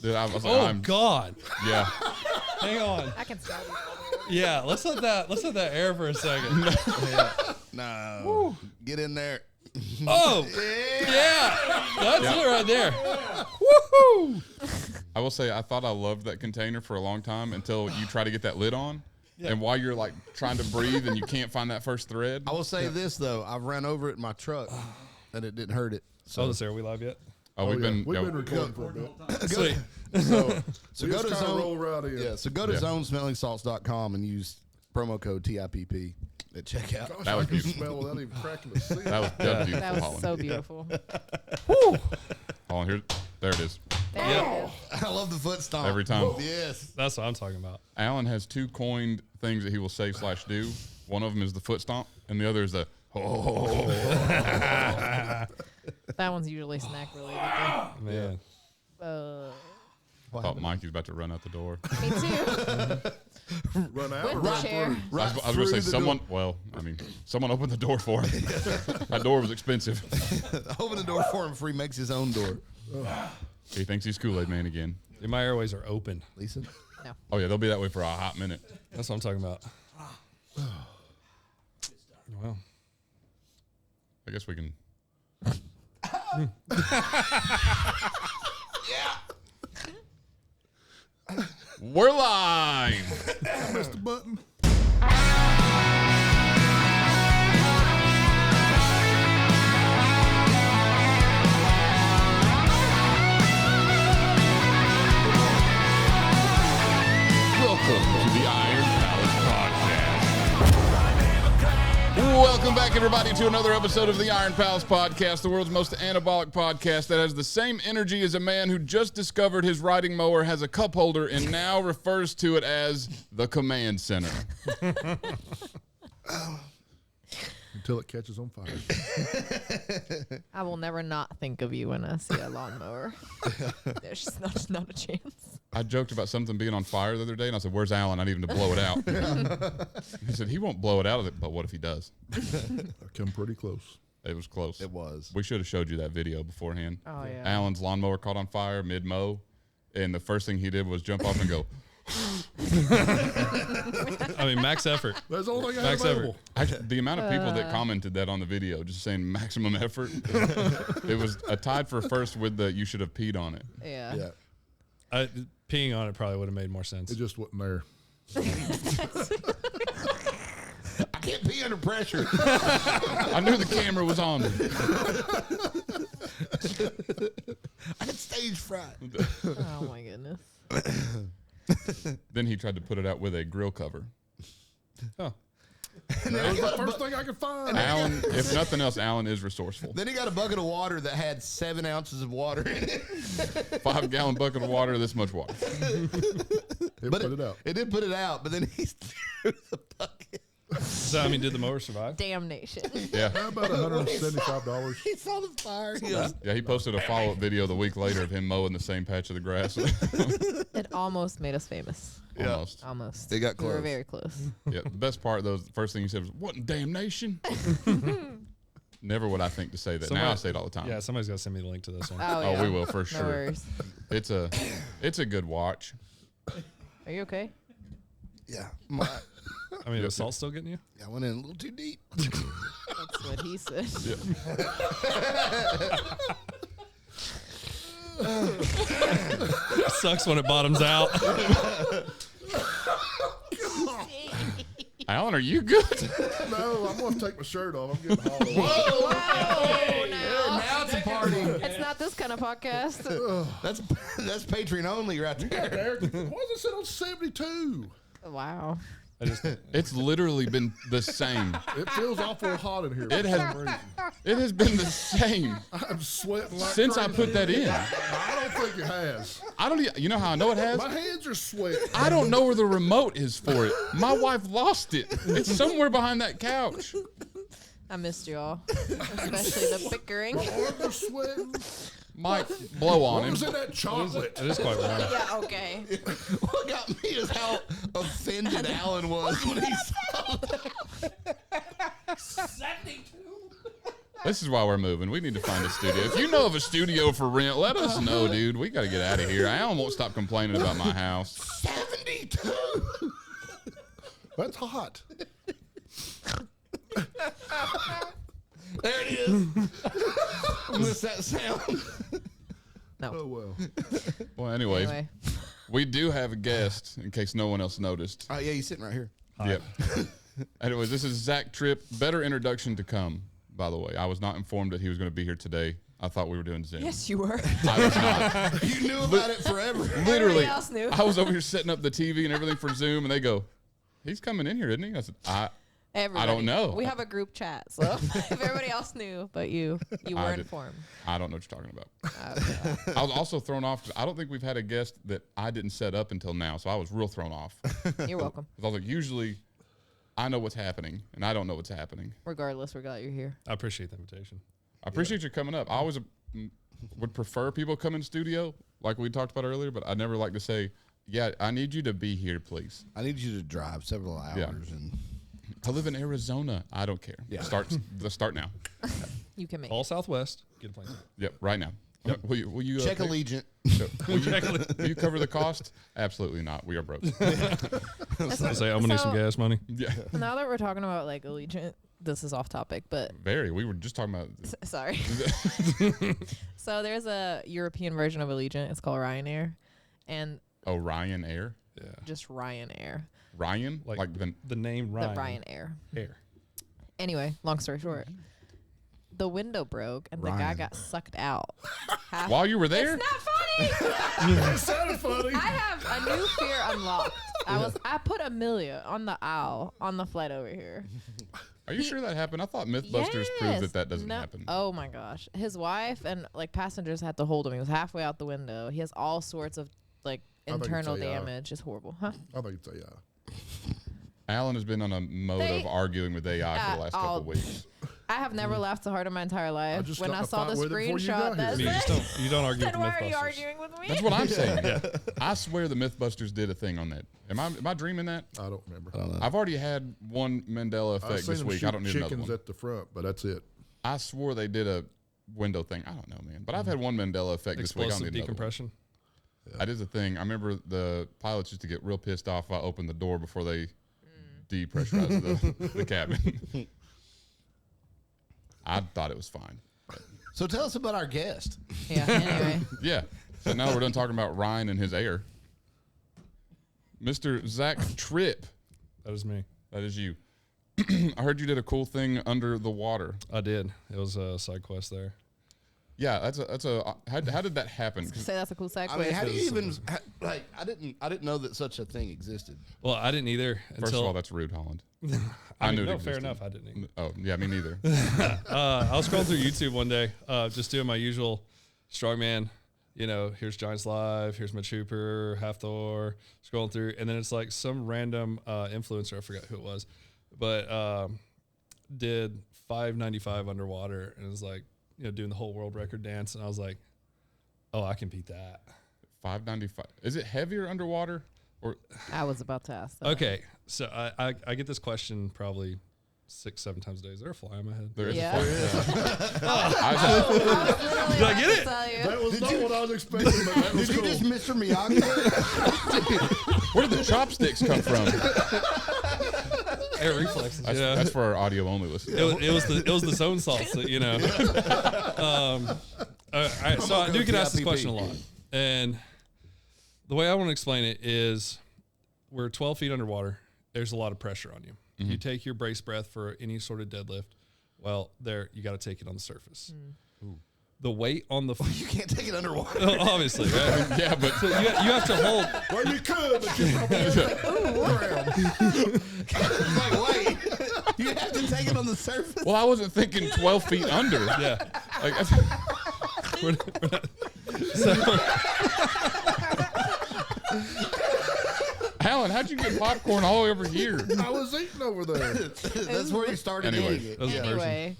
Dude, I was Oh God! Yeah. Hang on. I can smell these. Yeah, let's let that air for a second. No. Woo. Get in there. Oh, yeah, that's it right there. Woohoo! I will say I thought I loved that container for a long time until you try to get that lid on. Yeah. And while you're like trying to breathe and you can't find that first thread. I will say this though, I've ran over it in my truck and it didn't hurt it. So are we live yet? We've been recording for a bit. Sweet. So go to roll right in. zonesmellingssalts.com and use promo code TIPP at checkout. Gosh, That was I can beautiful. smell without even cracking the seal. That was beautiful. That was Holland. so beautiful. Woo! Hold on, here. There it is. There it is. I love the foot stomp. Every time. Yes. That's what I'm talking about. Alan has two coined things that he will say / do. One of them is the foot stomp, and the other is the That one's usually snack related. Man. I thought Mikey's about to run out the door. Me too. Run out. With the chair. I was going to say someone opened the door for him. That door was expensive. Open the door for him before he makes his own door. He thinks he's Kool-Aid Man again. Dude, my airways are open. Lisa? No. Oh, yeah, they'll be that way for a hot minute. That's what I'm talking about. Well, I guess we can. We're live. I missed the button. Welcome to the Iron Palace Podcast. Welcome back, everybody, to another episode of the Iron Palace Podcast, the world's most anabolic podcast that has the same energy as a man who just discovered his riding mower has a cup holder and now refers to it as the command center. Until it catches on fire. I will never not think of you when I see a lawnmower. There's just not a chance. I joked about something being on fire the other day, and I said, "Where's Alan? I need him to blow it out." He said, "He won't blow it out of it, but what if he does?" I come pretty close. It was close. It was. We should have showed you that video beforehand. Oh, yeah. Alan's lawnmower caught on fire mid-mow, and the first thing he did was jump off and go. I mean, max effort. That's the only thing I Max have available. The amount of people that commented that on the video, just saying maximum effort, it was tied for first with the "you should have peed on it." Yeah. Peeing on it probably would have made more sense. It just wasn't there. I can't pee under pressure. I knew the camera was on me. I had stage fright. Oh, my goodness. Then he tried to put it out with a grill cover. Oh, That was the first thing I could find. Alan, if nothing else, Alan is resourceful. Then he got a bucket of water that had 7 ounces of water in it. 5-gallon bucket of water, this much water. It put it out. It did put it out, but then he threw the bucket. so I mean, did the mower survive? Damnation. Yeah. How about $175? He saw the fire. Yeah, he posted a follow-up video the week later of him mowing the same patch of the grass. It almost made us famous. Almost. Almost. They got We were close. very close. Yeah, the best part, though, the first thing he said was, "What in damnation?" Never would I think to say that. Now I say it all the time. Yeah, somebody's got to send me the link to this one. Oh, Oh, yeah. we will for No sure. worries. It's a good watch. Are you okay? Yeah. I mean, the salt's still getting you? I went in a little too deep. That's what he said. Sucks when it bottoms out. Alan, are you good? No, I'm going to take my shirt off. I'm getting hollow. Whoa, Now it's a party. It's not this kind of podcast. That's Patreon only right there. Why does it sit on 72? Wow. It's literally been the same. It feels awful hot in here. It has been the same I'm sweating like since I crazy. put that in. I don't think it has. I don't. You know how I know it has? My hands are sweating. I don't know where the remote is for it. My wife lost it. It's somewhere behind that couch. I missed you all, especially the bickering. My arms are sweating. Mike, blow on What him. was in that chocolate? It is quite warm. Yeah, okay. What got me is how offended Alan was when he saw that. 72. This is why we're moving. We need to find a studio. If you know of a studio for rent, let us know, dude. We got to get out of here. Alan won't stop complaining about my house. 72. That's hot. There it is. Miss that sound. No. Oh, well. Well, anyways, Anyway, we do have a guest, in case no one else noticed. Oh, yeah, he's sitting right here. Yep. Anyways, this is Zack Tripp. Better introduction to come, by the way. I was not informed that he was going to be here today. I thought we were doing Zoom. yes, you were. I was not. You knew about it forever. Literally, Everybody else knew. I was over here setting up the TV and everything for Zoom, and they go, "He's coming in here, isn't he?" I said, Everybody. don't know. We have a group chat, so if everybody else knew, but you I were did. informed. I don't know what you're talking about. Okay. I was also thrown off 'cause I don't think we've had a guest that I didn't set up until now, so I was real thrown off. 'Cause You're welcome. I was like, usually I know what's happening, and I don't know what's happening. Regardless, we're glad you're here. I appreciate the invitation. I appreciate you coming up. I always would prefer people come in studio, like we talked about earlier, but I never like to say, yeah, I need you to be here, please. I need you to drive several hours. Yeah. And I live in Arizona. I don't care. Yeah. Let's start now. You can make All it. Southwest. Get a plane. Yep, right now. Yep. Will you check pay- Allegiant. will you cover the cost? Absolutely not. We are broke. I say I'm gonna need some gas money. Yeah. Now that we're talking about like Allegiant, this is off topic, but Very. We were just talking about. sorry. So there's a European version of Allegiant. It's called Ryanair, and Oh, Ryan Air. Yeah. just Ryanair, Ryan, like the The name Ryan. the Ryanair. Air. Anyway, long story short, the window broke and the guy Ryan. got sucked out. Half- while you were there. It's not funny. That sounded funny. I have a new fear unlocked. I put Amelia on the aisle on the flight over here. Are you sure that happened? I thought MythBusters proved that that doesn't No- happen. Oh my gosh. His wife and like passengers had to hold him. He was halfway out the window. He has all sorts of like I think it's internal AI. damage. It's horrible. Huh? I think it's yeah. Alan has been on a mode They- of arguing with AI for the last couple of weeks. I have never laughed so hard in my entire life. just When got I in a saw the fight with it before you screenshot, got that's here. You don't argue with then the why are you Mythbusters. arguing with me? That's what I'm saying. I swear the MythBusters did a thing on that. Am I dreaming that? I don't remember. I've already had one Mandela I've effect seen this them week. shoot I don't need another chickens one. at the front, but that's it. I swore they did a window thing. I don't know, man. But I've had one Mandela effect this week. I don't Explosive need another one. decompression. That is a thing. I remember the pilots used to get real pissed off if I opened the door before they depressurized the cabin. I thought it was fine. So tell us about our guest. Yeah. Anyway, Yeah. So now we're done talking about Ryan and his air. Mr. Zack Tripp. That is me. That is you. I heard you did a cool thing under the water. I did. It was a side quest there. Yeah, that's a. How did that happen? 'Cause say that's a cool segue. I mean, how do you even like? I didn't know that such a thing existed. Well, I didn't either until. First of all, that's rude, Holland. I knew mean, it no, fair existed. enough. I didn't. Either. Oh, yeah, me neither. I was scrolling through YouTube one day, just doing my usual strongman. You know, here's Giants Live, here's my Trooper, Half Thor, scrolling through, and then it's like some random influencer, I forgot who it was, but did 595 underwater, and it was like, you know, doing the whole world record dance, and I was like, oh, I can beat that. 595. Is it heavier underwater? Or I was about to ask that. Okay, so I get this question probably 6-7 times a day. Is there a fly on my head? there is Yeah. a Did I get it? That was not what I was expecting, but that was Did you cool. just Mr. Miyagi? Where did the chopsticks come from? Air reflexes. That's, Yeah. that's for our audio only listeners. It was the zone salts that, you know. So I do get asked this question a lot, and the way I want to explain it is, we're 12 feet underwater. There's a lot of pressure on you. You take your brace breath for any sort of deadlift. Well, there you got to take it on the surface. The weight on the You can't take it underwater. obviously, right? Yeah, but So you have to hold. Well, you could, but you probably Like, wait, you have to take it on the surface. well, I wasn't thinking 12 feet under. Yeah. Like, Alan, how'd you get popcorn all over here? I was eating over there. That's where you started Anyway. eating it. That was a version. Anyway,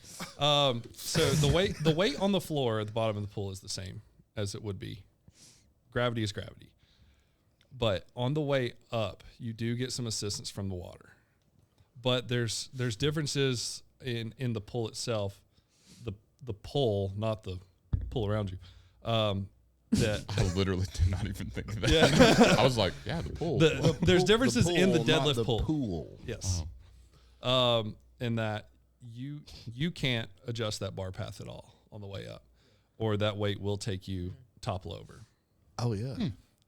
So the weight on the floor at the bottom of the pool is the same as it would be. Gravity is gravity. But on the way up, you do get some assistance from the water. But there's differences in the pool itself. the pull, not the pull around you. That I literally did not even think of that. Yeah. I was like, yeah, the pull. There's differences in the not deadlift the pull. pool. Yes. In that you can't adjust that bar path at all on the way up, or that weight will take you topple over. Oh yeah.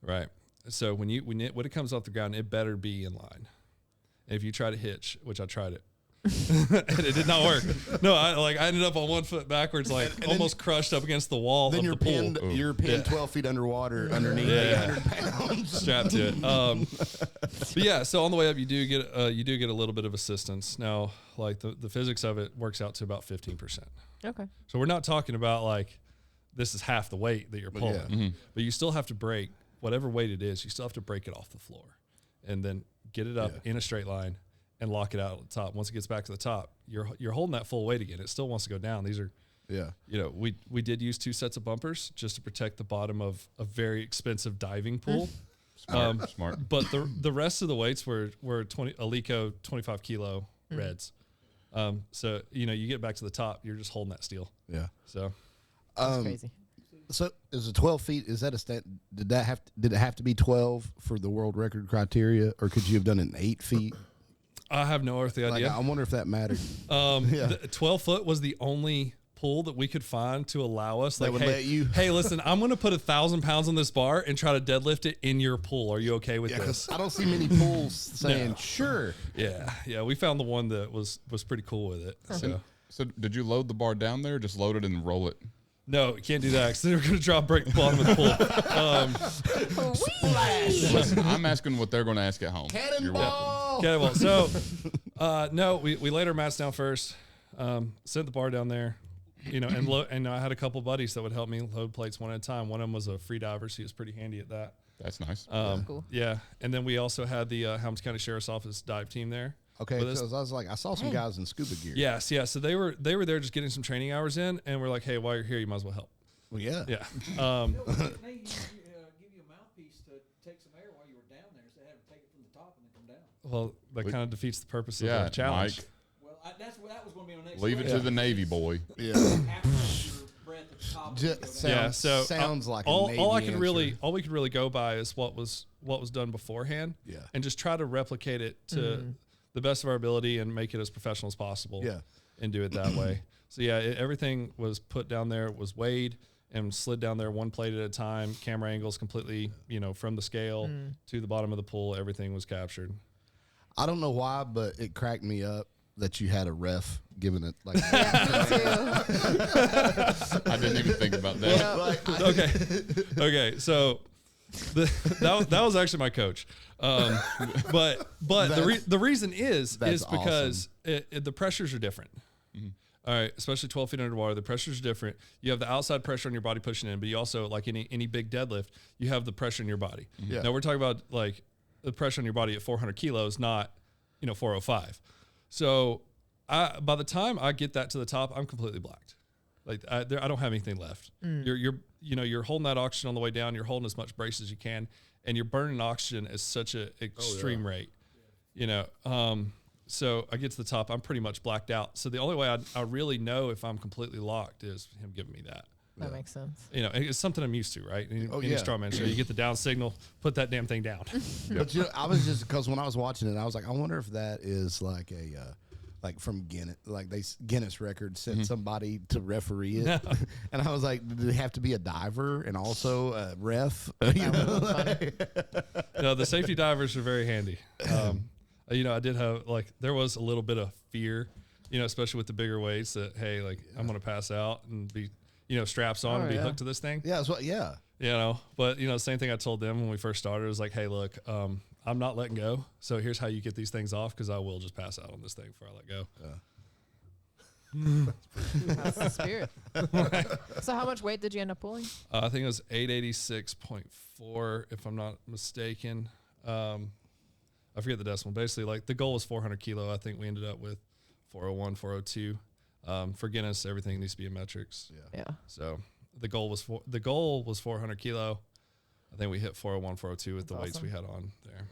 Right. So when it comes off the ground, it better be in line. And if you try to hitch, which I tried it, and it did not work. No, I ended up on 1 foot backwards, like and almost crushed up against the wall Then of you're the pool. pinned. You're pinned 12 feet underwater underneath 800 pounds. Strapped to it. But yeah, so on the way up, you do get a little bit of assistance. Now, like the physics of it works out to about 15%. Okay. So we're not talking about like this is half the weight that you're pulling, yeah. but you still have to break whatever weight it is. You still have to break it off the floor, and then get it up in a straight line and lock it out at the top. Once it gets back to the top, you're holding that full weight again. It still wants to go down. These are, we did use 2 sets of bumpers just to protect the bottom of a very expensive diving pool. Smart. But the rest of the weights were Alico 25 kilo reds. So you get back to the top, you're just holding that steel. Yeah. So That's crazy. So is it 12 feet? Is that a stat? Did it have to be 12 for the world record criteria, or could you have done it in 8 feet? I have no earthly idea. I wonder if that mattered. The 12 foot was the only pool that we could find to allow us. That would let you. Hey, listen, I'm going to put 1,000 pounds on this bar and try to deadlift it in your pool. Are you okay with this? I don't see many pools saying sure. Yeah. We found the one that was pretty cool with it. So did you load the bar down there, or just load it and roll it? No, you can't do that because they're going to break the bottom of the pool. Listen, I'm asking what they're going to ask at home. You're welcome. Okay, well, so no, we laid our mats down first, sent the bar down there, and I had a couple buddies that would help me load plates one at a time. One of them was a free diver, so he was pretty handy at that. That's nice. Cool. Yeah, and then we also had the Helms County Sheriff's Office dive team there. Okay, because I was like, I saw some guys in scuba gear. Yes, yeah. So they were there just getting some training hours in, and we're like, hey, while you're here, you might as well help. Well, yeah. Yeah. They give you a mouthpiece to take some air while you were down there, so they have to take it from the top and then come down. Well, that kind of defeats the purpose of Yeah, the challenge. Mike. Well, that was going to be my next. Leave it to the Navy boy. Yeah. After your breath at the top. So sounds like all a Navy we could really go by is what was done beforehand. Yeah. And just try to replicate it to the best of our ability and make it as professional as possible. Yeah. And do it that way. So yeah, everything was put down there. It was weighed and slid down there one plate at a time. Camera angles completely, from the scale to the bottom of the pool. Everything was captured. I don't know why, but it cracked me up that you had a ref giving it like. I didn't even think about that. Okay. So that was actually my coach. But the reason is because the pressures are different. All right, especially 12 feet underwater, the pressures are different. You have the outside pressure on your body pushing in, but you also, like any big deadlift, you have the pressure in your body. Yeah. Now we're talking about like the pressure on your body at 400 kilos, not 405. So by the time I get that to the top, I'm completely blacked. Like I don't have anything left. You're holding that oxygen on the way down. You're holding as much brace as you can, and you're burning oxygen at such an extreme rate. So I get to the top, I'm pretty much blacked out. So the only way I really know if I'm completely locked is him giving me that. That makes sense. It's something I'm used to, right? Any strongman show, you get the down signal, put that damn thing down. But I was just because when I was watching it, I was like, I wonder if that is like a like from Guinness, like Guinness record sent somebody to referee it, and I was like, did it have to be a diver and also a ref? No, the safety divers are very handy. I did have there was a little bit of fear, especially with the bigger weights that, hey, I'm going to pass out and be, straps on and be hooked to this thing. Yeah, But same thing I told them when we first started was like, hey, look, I'm not letting go. So here's how you get these things off, because I will just pass out on this thing before I let go. That's the spirit. So how much weight did you end up pulling? I think it was 886.4, if I'm not mistaken. I forget the decimal. Basically, the goal was 400 kilo. I think we ended up with 401, 402. For Guinness, everything needs to be in metrics. Yeah. So the goal was 400 kilo. I think we hit 401, 402 with the weights we had on there.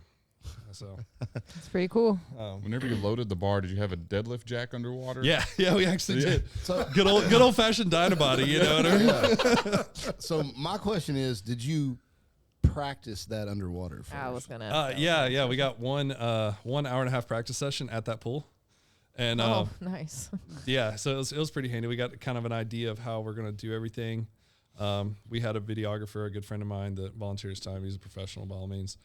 So It's pretty cool. Whenever you loaded the bar, did you have a deadlift jack underwater? yeah, we actually did. So Good old fashioned Dynabody, you know what I mean? So my question is, did you practice that underwater first? I was gonna. ask that. Yeah. We got 1 hour and a half practice session at that pool, and Oh, nice. yeah, so it was pretty handy. We got kind of an idea of how we're gonna do everything. We had a videographer, a good friend of mine, that volunteered his time. He's a professional by all means.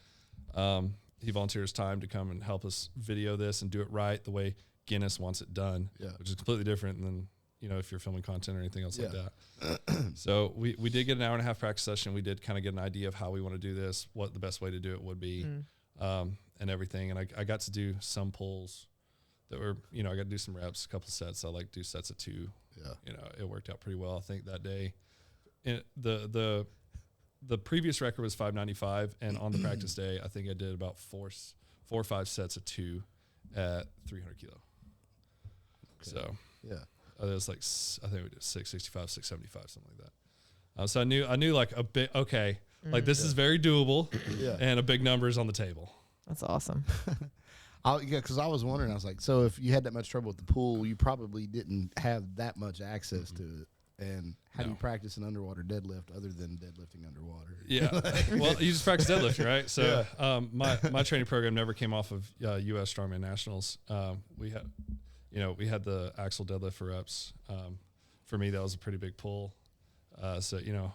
He volunteered his time to come and help us video this and do it right the way Guinness wants it done, which is completely different than, you know, if you're filming content or anything else like that. So we did get an hour and a half practice session. We did kind of get an idea of how we want to do this, what the best way to do it would be, and everything. And I got to do some pulls that were, you know, I got to do some reps, a couple of sets. I like to do sets of 2. Yeah. You know, it worked out pretty well, I think, that day. And the previous record was 595, and on the practice day, I think I did about 4 or 5 sets of 2 at 300 kilo. Okay. So yeah, it was like, I think we did 665, 675, something like that. So I knew like a bit. Okay, like this is very doable, and a big number is on the table. That's awesome. because I was wondering, I was like, so if you had that much trouble with the pool, you probably didn't have that much access to it. And how do you practice an underwater deadlift other than deadlifting underwater? Yeah, well, you just practice deadlifting, right? So my training program never came off of U.S. Strongman Nationals. We had the axle deadlift for reps. For me, that was a pretty big pull. So you know,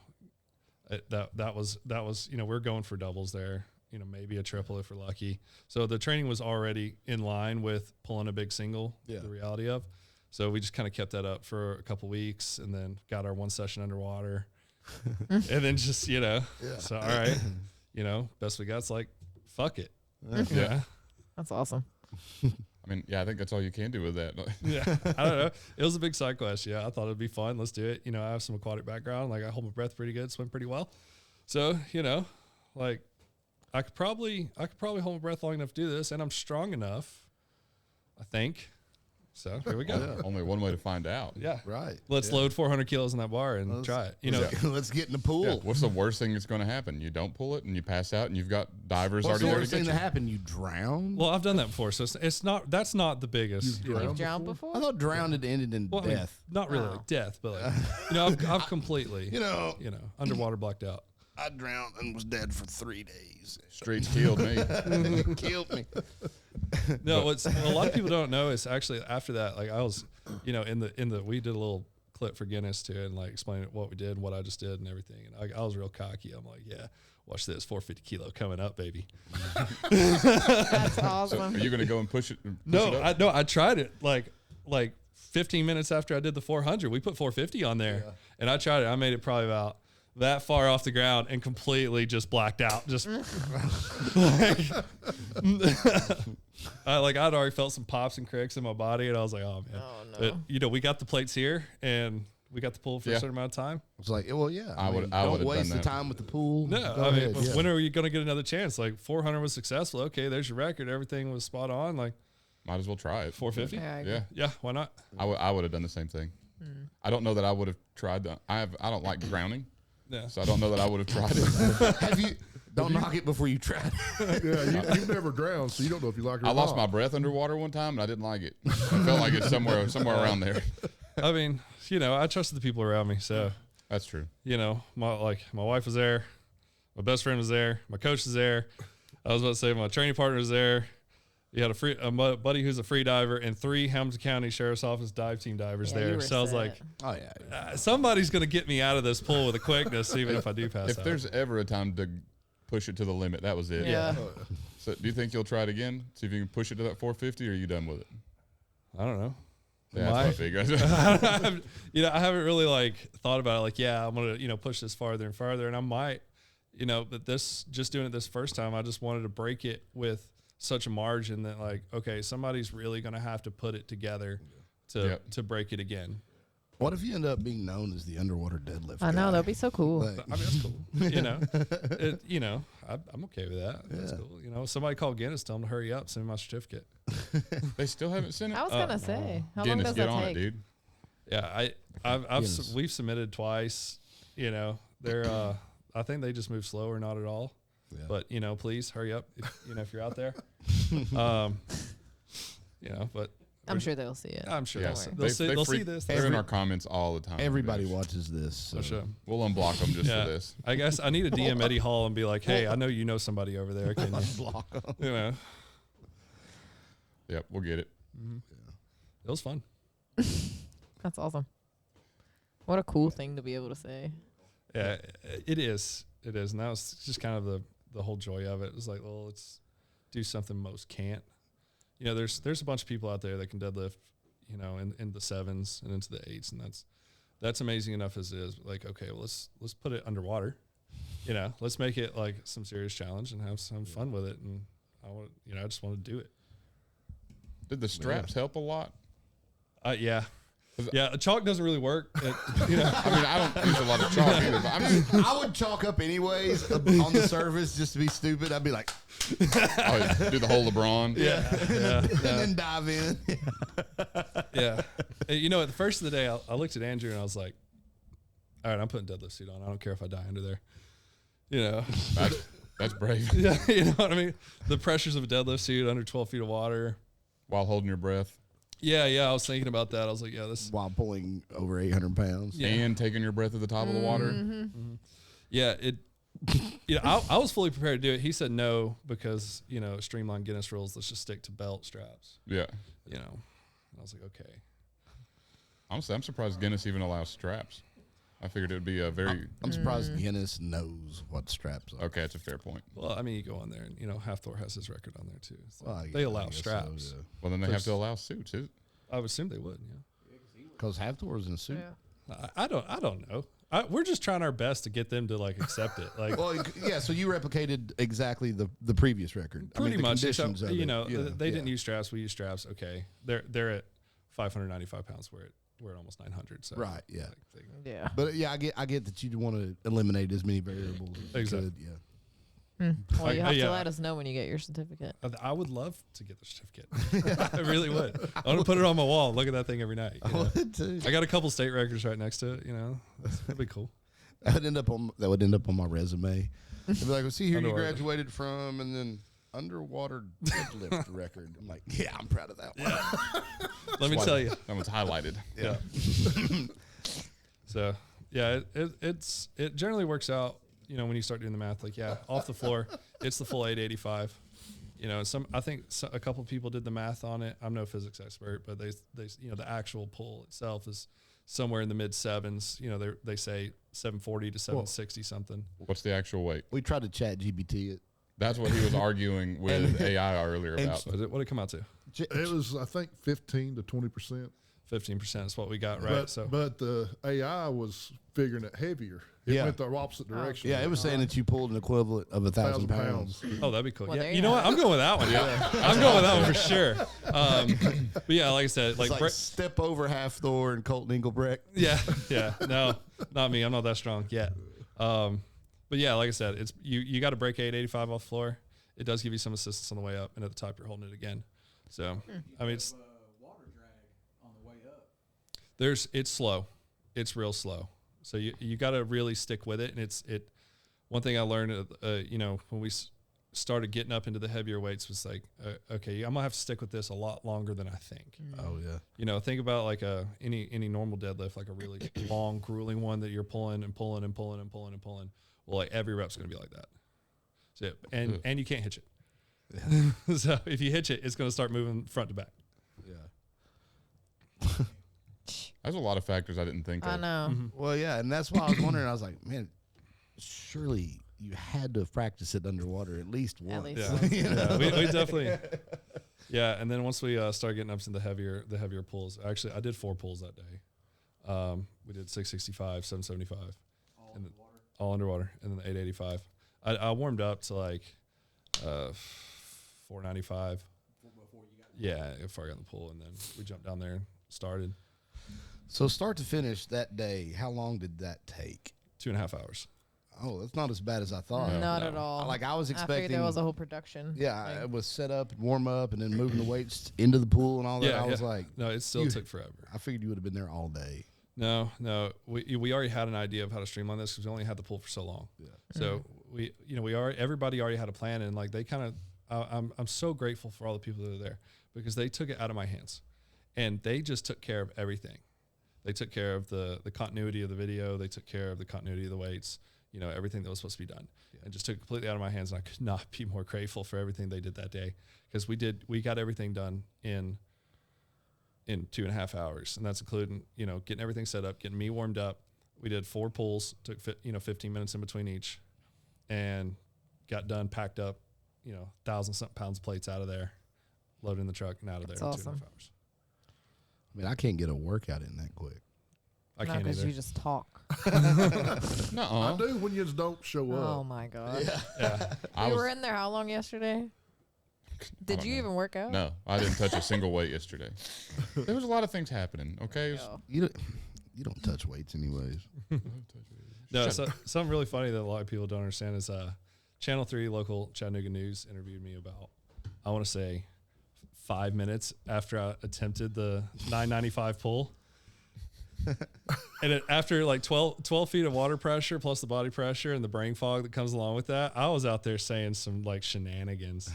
that was you know, we're going for doubles there. You know, maybe a triple if we're lucky. So the training was already in line with pulling a big single. The reality of. So we just kind of kept that up for a couple weeks, and then got our 1 session underwater, and then just, you know, so all right, you know, best we got's like, fuck it. Yeah. That's awesome. I mean, yeah, I think that's all you can do with that. Yeah. I don't know. It was a big side quest. Yeah. I thought it'd be fun. Let's do it. You know, I have some aquatic background. Like I hold my breath pretty good, swim pretty well. So, you know, like I could probably hold my breath long enough to do this, and I'm strong enough, I think. So here we go. Only one way to find out. Yeah. Right. Let's load 400 kilos in that bar and try it. You know, let's get in the pool. Yeah. What's the worst thing that's going to happen? You don't pull it and you pass out and you've got divers What's already the there to worst get thing you. to happen? You drown? well, I've done that before, so it's not. That's not the biggest. You know, You've drowned before? I thought drowned ended in well, I mean, death. not really Oh. like death, but like, you know, I've completely, You know, underwater blacked out. I drowned and was dead for 3 days. Streets killed me. It killed me. No, what a lot of people don't know is actually after that, like I was, you know, in the we did a little clip for Guinness too, and like explaining what we did and what I just did and everything. And I was real cocky. I'm like, yeah, watch this, 450 kilo coming up, baby. That's So awesome. are you going to go and push it? I tried it like 15 minutes after I did the 400. We put 450 on there, and I tried it. I made it probably about that far off the ground and completely just blacked out. Just I'd already felt some pops and cracks in my body, and I was like, oh man. Oh, no. But, you know, we got the plates here, and we got the pool for a certain amount of time. It's like, well, yeah. I would've don't waste done the that. time with the pool. No, Go I mean, ahead, when are you going to get another chance? Like 400 was successful. Okay, there's your record. Everything was spot on. Like Might as well try it. 450. Yeah, I agree. Yeah, Yeah, why not? I would have done the same thing. I don't know that I would have tried that. I don't like drowning, Yeah. so I don't know that I would have tried it. Have you? Don't knock it before you try it. Yeah, you've never drowned, so you don't know if you like it or I lost my not. breath underwater one time, and I didn't like it. I felt like it's somewhere around there. I mean, you know, I trusted the people around me. So, That's true. you know, my wife was there. My best friend was there. My coach was there. I was about to say my training partner was there. You had a buddy who's a free diver and 3 Hamilton County Sheriff's Office dive team divers Yeah, you there. were So I was set. like, Oh, yeah. somebody's going to get me out of this pool with a quickness, even if I do pass If out. there's ever a time to push it to the limit, that was it. Yeah. So do you think you'll try it again? See if you can push it to that 450, or are you done with it? I don't know. Yeah, that's what I figured. You know, I haven't really like thought about it. Like, yeah, I'm going to, you know, push this farther and farther, and I might, you know, but just doing it this first time, I just wanted to break it with such a margin that like, okay, somebody's really going to have to put it together to break it again. What if you end up being known as the underwater deadlift? I know, guy? that'd be so cool. Like, I mean, that's cool. You know, I'm okay with that. That's cool. You know, somebody called Guinness, tell them to hurry up, send me my certificate. They still haven't sent it. I was gonna say, how long Guinness, does get that on take? it, dude. Yeah, we've submitted twice. You know, they're I think they just move slow or not at all. Yeah. But, you know, please hurry up if you're out there. But I'm sure they'll see it. I'm sure Yes. they'll see this. They're in our comments all the time. Everybody Bitch. watches this. So. For sure. We'll unblock them just Yeah. for this. I guess I need to DM Eddie Hall and be like, hey, I know you know somebody over there. Can you? Block 'em. You know, Yep, we'll get it. it was fun. That's awesome. What a cool thing to be able to say. Yeah, it is. It is. And that was just kind of the whole joy of it. It's like, well, let's do something most can't. You know, there's a bunch of people out there that can deadlift, you know, in the 7s and into the 8s, and that's amazing enough as it is. But like, okay, well, let's put it underwater. You know, let's make it like some serious challenge and have some fun with it. And I just want to do it. Did the straps help a lot? Yeah. Yeah, chalk doesn't really work. I mean, I don't use a lot of chalk either. But I would chalk up anyways on the surface just to be stupid. I'd be like, do the whole LeBron. Yeah. and then dive in. Yeah. You know, at the first of the day, I looked at Andrew and I was like, all right, I'm putting deadlift suit on. I don't care if I die under there. You know. That's brave. Yeah, you know what I mean? The pressures of a deadlift suit under 12 feet of water. While holding your breath. Yeah, I was thinking about that. I was like, yeah, this. While pulling over 800 pounds. Yeah. And taking your breath at the top of the water. Yeah, I was fully prepared to do it. He said no because, you know, streamline Guinness rules. Let's just stick to belt straps. Yeah. You know, I was like, okay. Honestly, I'm surprised Guinness even allows straps. I figured it would be a very... I'm surprised Guinness knows what straps are. Okay, that's a fair point. Well, I mean, you go on there and, you know, Half Thor has his record on there too. So Well, they yeah, allow I guess so, straps. yeah. Well, then they have to allow suits. I would assume they would, yeah. Because Hafthor's in a suit. I don't know. We're just trying our best to get them to like accept it. Like Well, yeah, so you replicated exactly the previous record. pretty the much, conditions except, of you it. know, Yeah, they didn't yeah. use straps. We use straps. Okay, they're at 595 pounds. We're at almost 900. So Right, yeah. Yeah. But yeah, I get that you want to eliminate as many variables as you Exactly. could. Yeah. Well, you have yeah. to let us know when you get your certificate. I would love to get the certificate. I really would. I want to put it on my wall. Look at that thing every night. You know? would too. I got a couple state records right next to it. You know, that'd be cool. That would end up on my resume. They'd be like, well, see here you Underwater. graduated from, and then underwater deadlift record. I'm like, yeah, I'm proud of that one. Let me tell you. That one's highlighted. Yeah. So yeah, it generally works out. You know, when you start doing the math, like off the floor, it's the full 885. You know, I think a couple people did the math on it. I'm no physics expert, but they you know, the actual pull itself is somewhere in the mid 7s. You know, they say 740 to 760 something. What's the actual weight? We tried to chat GPT it. That's what he was arguing with AI earlier about. What did it come out to? It was, I think, 15 to 20%. 15% is what we got, right? But the AI was figuring it heavier. It Yeah. went the opposite direction. Yeah, it was saying that you pulled an equivalent of 1,000 pounds. Oh, that'd be cool. Well, yeah, there you you know have what? I'm going with that one. Yeah, I'm going with that one for sure. But yeah, like I said, It's like, like step over Hafthor and Colton Engelbrecht. yeah, no, not me. I'm not that strong yet. But yeah, like I said, it's you got to break 885 off the floor. It does give you some assistance on the way up, and at the top you're holding it again. So I mean, it's Water drag on the way up. it's slow, it's real slow. So you got to really stick with it, and it's one thing I learned, you know, when we started getting up into the heavier weights was like, okay, I'm gonna have to stick with this a lot longer than I think. Oh, yeah. You know, think about like any normal deadlift, like a really long, grueling one that you're pulling and pulling and pulling and pulling and pulling. Well, like every rep's gonna be like that. So and you can't hitch it. Yeah. So if you hitch it, it's gonna start moving front to back. Yeah. There's a lot of factors I didn't think I of. know. Well, yeah, and that's why I was wondering. I was like, man, surely you had to have practiced it underwater at least once. least Yeah, once. yeah, we definitely. Yeah, and then once we started getting up to the heavier pulls, actually I did 4 pulls that day. We did 665, 775, all underwater, and then the 885. I warmed up to like 495. Yeah, before I got in the pool, and then we jumped down there and started. So start to finish that day, how long did that take? 2.5 hours. Oh, that's not as bad as I thought. Not no. at all. Like I was I figured expecting. there was a whole production. Yeah, thing. it was set up and warm up, and then moving the weights into the pool and all that. Yeah, I was yeah. like, No, it still took forever. I figured you would have been there all day. No, we already had an idea of how to streamline this because we only had the pool for so long. Yeah. So everybody already had a plan, and like they kind of, I'm so grateful for all the people that are there because they took it out of my hands, and they just took care of everything. They took care of the continuity of the video. They took care of the continuity of the weights. Everything that was supposed to be done, and just took it completely out of my hands. And I could not be more grateful for everything they did that day because we got everything done in 2.5 hours, and that's including getting everything set up, getting me warmed up. We did 4 pulls, took 15 minutes in between each, and got done, packed up, 1,000-something pounds of plates out of there, loaded in the truck, and out of there in 2.5 hours. I mean, I can't get a workout in that quick. I can't because either. you just talk. I do when you don't show up. Oh my god. Yeah. You were in there how long yesterday? Did you even work out? No, I didn't touch a single weight yesterday. There was a lot of things happening. Okay. You don't touch weights anyways. No, something really funny that a lot of people don't understand is Channel 3 local Chattanooga News interviewed me about, I want to say, 5 minutes after I attempted the 995 pull. And after like 12 feet of water pressure plus the body pressure and the brain fog that comes along with that, I was out there saying some like shenanigans,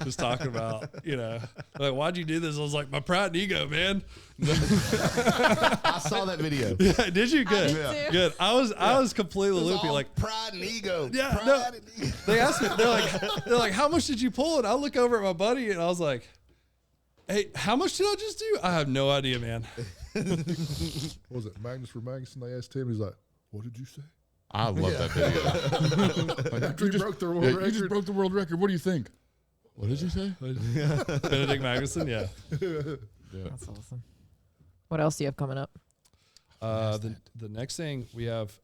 just talking about, like, why'd you do this? I was like, my pride and ego, man. I saw that video. Yeah, did you? Good. did too. Good. I was completely loopy. Like pride and ego. Yeah, Pride no. and ego. They asked me, they're like, how much did you pull? And I look over at my buddy and I was like, hey, how much did I just do? I have no idea, man. Was it Magnus for Magnuson? They asked him. He's like, "What did you say?" I love that video. After he broke the world You record. just broke the world record. What do you think? What did you say? Benedict Magnuson, yeah. That's awesome. What else do you have coming up? The next thing we have,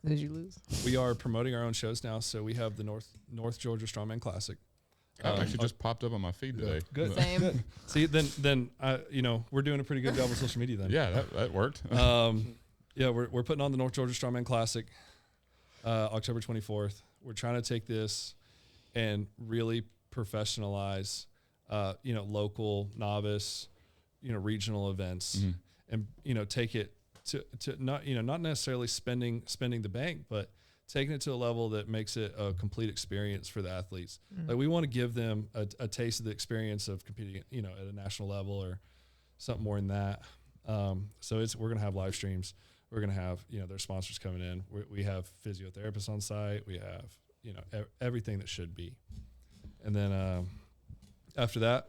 Did you lose? we are promoting our own shows now. So we have the North Georgia Strongman Classic. Actually just popped up on my feed today. Good. Same. Good. See, then we're doing a pretty good job on social media then. Yeah, that worked. Yeah, we're putting on the North Georgia Strongman Classic, October 24th. We're trying to take this and really professionalize, local, novice, regional events, and take it to not necessarily spending the bank, but taking it to a level that makes it a complete experience for the athletes. Like we want to give them a taste of the experience of competing, at a national level or something more than that. So we're going to have live streams. We're going to have, their sponsors coming in. We have physiotherapists on site. We have, everything that should be. And then after that,